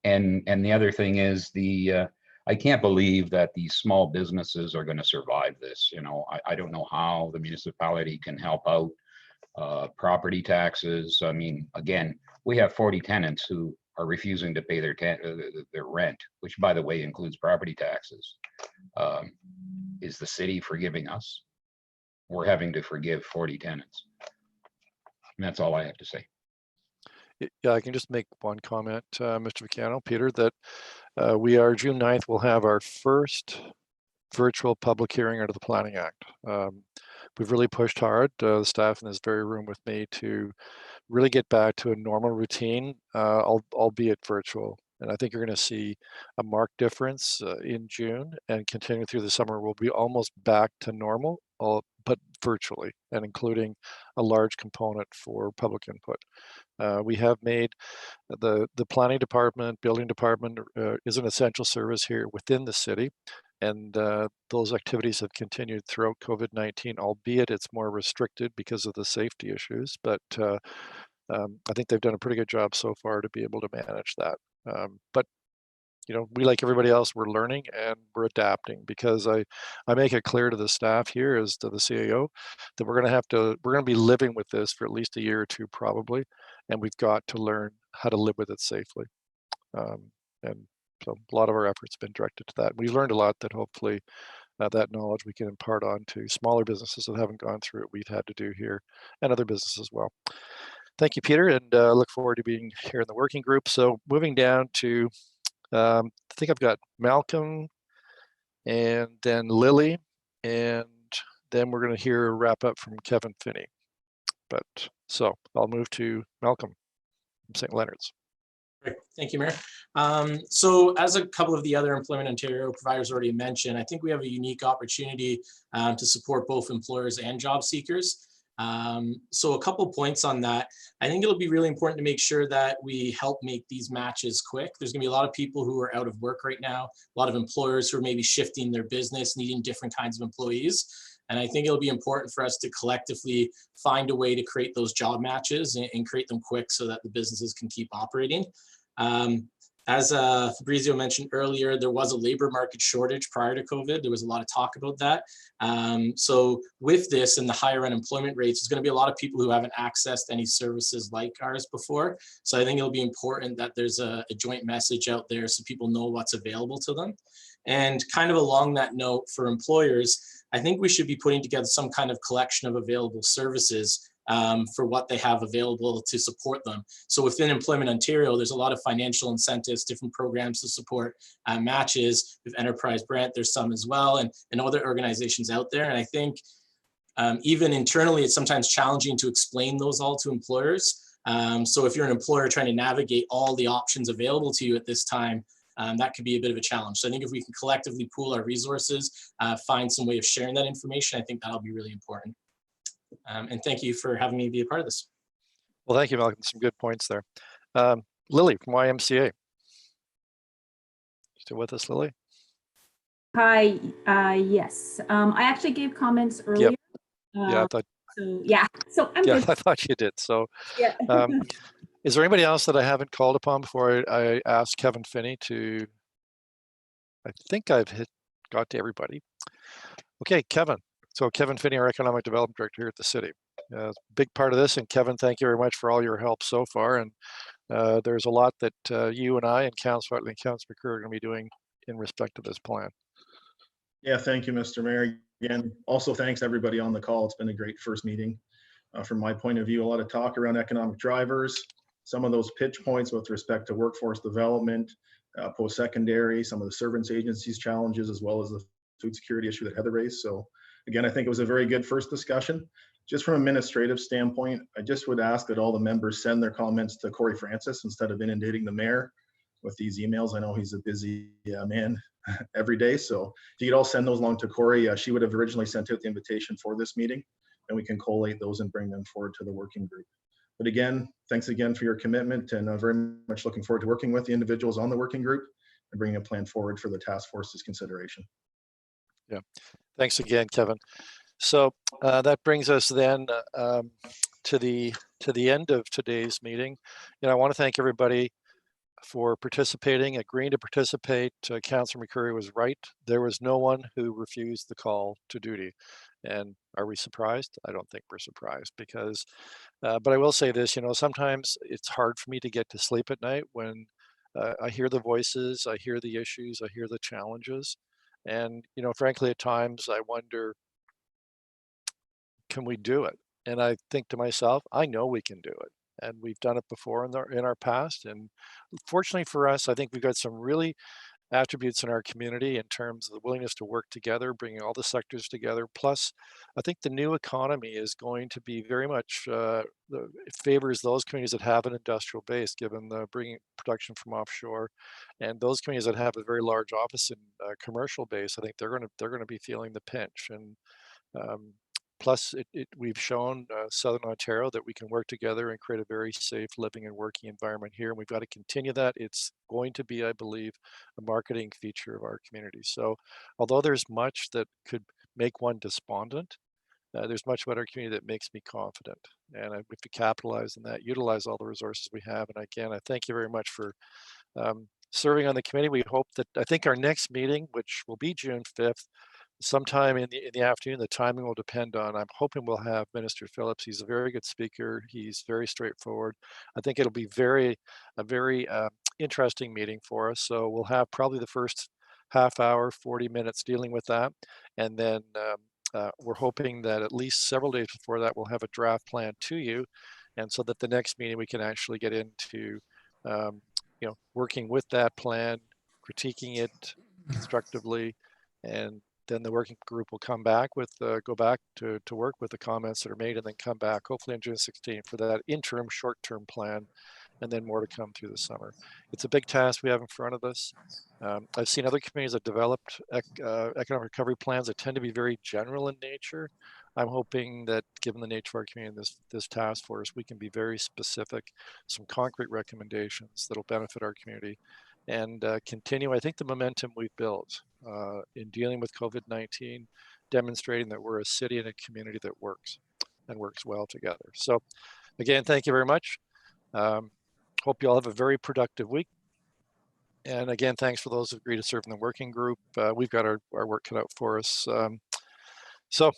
And the other thing is I can't believe that these small businesses are going to survive this. I don't know how the municipality can help out. Property taxes. I mean, again, we have 40 tenants who are refusing to pay their rent, which, by the way, includes property taxes. Is the city forgiving us? We're having to forgive 40 tenants. And that's all I have to say.
Yeah, I can just make one comment, Mr. Vicano, Peter, that we are June 9th, we'll have our first virtual public hearing under the Planning Act. We've really pushed hard, the staff in this very room with me, to really get back to a normal routine, albeit virtual. And I think you're going to see a marked difference in June, and continuing through the summer, we'll be almost back to normal, but virtually, and including a large component for public input. We have made the planning department, building department is an essential service here within the city. And those activities have continued throughout COVID-19, albeit it's more restricted because of the safety issues. But I think they've done a pretty good job so far to be able to manage that. But we, like everybody else, we're learning and we're adapting, because I make it clear to the staff here, as to the CAO, that we're going to be living with this for at least a year or two probably, and we've got to learn how to live with it safely. And so a lot of our efforts have been directed to that. We've learned a lot that hopefully that knowledge we can impart on to smaller businesses that haven't gone through what we've had to do here, and other businesses as well. Thank you, Peter, and look forward to being here in the working group. So moving down to, I think I've got Malcolm and then Lily, and then we're going to hear a wrap up from Kevin Finney. But so I'll move to Malcolm from St. Leonard's.
Thank you, Mayor. So as a couple of the other Employment Ontario providers already mentioned, I think we have a unique opportunity to support both employers and job seekers. So a couple points on that. I think it'll be really important to make sure that we help make these matches quick. There's gonna be a lot of people who are out of work right now, a lot of employers who are maybe shifting their business, needing different kinds of employees. And I think it'll be important for us to collectively find a way to create those job matches and create them quick so that the businesses can keep operating. As Fabrizio mentioned earlier, there was a labor market shortage prior to COVID. There was a lot of talk about that. So with this and the higher unemployment rates, there's going to be a lot of people who haven't accessed any services like ours before. So I think it'll be important that there's a joint message out there so people know what's available to them. And kind of along that note for employers, I think we should be putting together some kind of collection of available services for what they have available to support them. So within Employment Ontario, there's a lot of financial incentives, different programs to support matches. With Enterprise Brant, there's some as well, and other organizations out there. And I think even internally, it's sometimes challenging to explain those all to employers. So if you're an employer trying to navigate all the options available to you at this time, that could be a bit of a challenge. So I think if we can collectively pool our resources, find some way of sharing that information, I think that'll be really important. And thank you for having me be a part of this.
Well, thank you, Malcolm. Some good points there. Lily from YMCA. Still with us, Lily?
Hi, yes. I actually gave comments earlier.
Yep. Yeah, I thought.
So yeah, so I'm
Yeah,
good.
I thought you did. So,
Yeah.
is there anybody else that I haven't called upon before I asked Kevin Finney to? I think I've got to everybody. Okay, Kevin. So Kevin Finney, our Economic Development Director here at the city. Big part of this, and Kevin, thank you very much for all your help so far. And there's a lot that you and I and Councillor Utley and Councillor McCurry are going to be doing in respect to this plan.
Yeah, thank you, Mr. Mayor. Again, also thanks everybody on the call. It's been a great first meeting. From my point of view, a lot of talk around economic drivers, some of those pitch points with respect to workforce development, post-secondary, some of the servants agencies challenges, as well as the food security issue that Heather raised. So again, I think it was a very good first discussion. Just from an administrative standpoint, I just would ask that all the members send their comments to Corey Francis instead of inundating the mayor with these emails. I know he's a busy man every day. So if you'd all send those along to Corey, she would have originally sent out the invitation for this meeting, and we can collate those and bring them forward to the working group. But again, thanks again for your commitment, and I'm very much looking forward to working with the individuals on the working group and bringing a plan forward for the task force's consideration.
Yeah, thanks again, Kevin. So that brings us then to the end of today's meeting. I want to thank everybody for participating, agreeing to participate. Councillor McCurry was right. There was no one who refused the call to duty. And are we surprised? I don't think we're surprised because, but I will say this, sometimes it's hard for me to get to sleep at night when I hear the voices, I hear the issues, I hear the challenges. And, frankly, at times I wonder, can we do it? And I think to myself, I know we can do it. And we've done it before in our past. And fortunately for us, I think we've got some really attributes in our community in terms of the willingness to work together, bringing all the sectors together. Plus, I think the new economy is going to be very much, it favors those communities that have an industrial base, given the bringing production from offshore. And those communities that have a very large office and commercial base, I think they're going to be feeling the pinch. And plus, we've shown Southern Ontario that we can work together and create a very safe living and working environment here. And we've got to continue that. It's going to be, I believe, a marketing feature of our community. So although there's much that could make one despondent, there's much about our community that makes me confident. And we have to capitalize on that, utilize all the resources we have. And again, I thank you very much for serving on the committee. We hope that, I think our next meeting, which will be June 5th, sometime in the afternoon, the timing will depend on, I'm hoping we'll have Minister Phillips. He's a very good speaker. He's very straightforward. I think it'll be a very interesting meeting for us. So we'll have probably the first half hour, 40 minutes dealing with that. And then we're hoping that at least several days before that, we'll have a draft plan to you. And so that the next meeting, we can actually get into, working with that plan, critiquing it constructively, and then the working group will come back with, go back to work with the comments that are made, and then come back hopefully on June 16th for that interim short-term plan. and then more to come through the summer. It's a big task we have in front of us. I've seen other communities that developed economic recovery plans that tend to be very general in nature. I'm hoping that given the nature of our community, this task force, we can be very specific, some concrete recommendations that'll benefit our community and continue, I think, the momentum we've built in dealing with COVID-19, demonstrating that we're a city and a community that works and works well together. So again, thank you very much. Hope you all have a very productive week. And again, thanks for those who agreed to serve in the working group. We've got our work cut out for us. So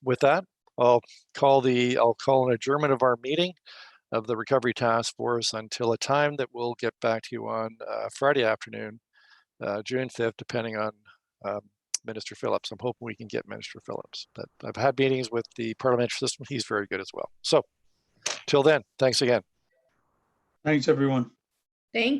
with that, I'll call an adjournment of our meeting of the Recovery Task Force until a time that we'll get back to you on Friday afternoon, June 5th, depending on Minister Phillips. I'm hoping we can get Minister Phillips. But I've had meetings with the parliamentary system. He's very good as well. So till then, thanks again.
Thanks, everyone.
Thank you.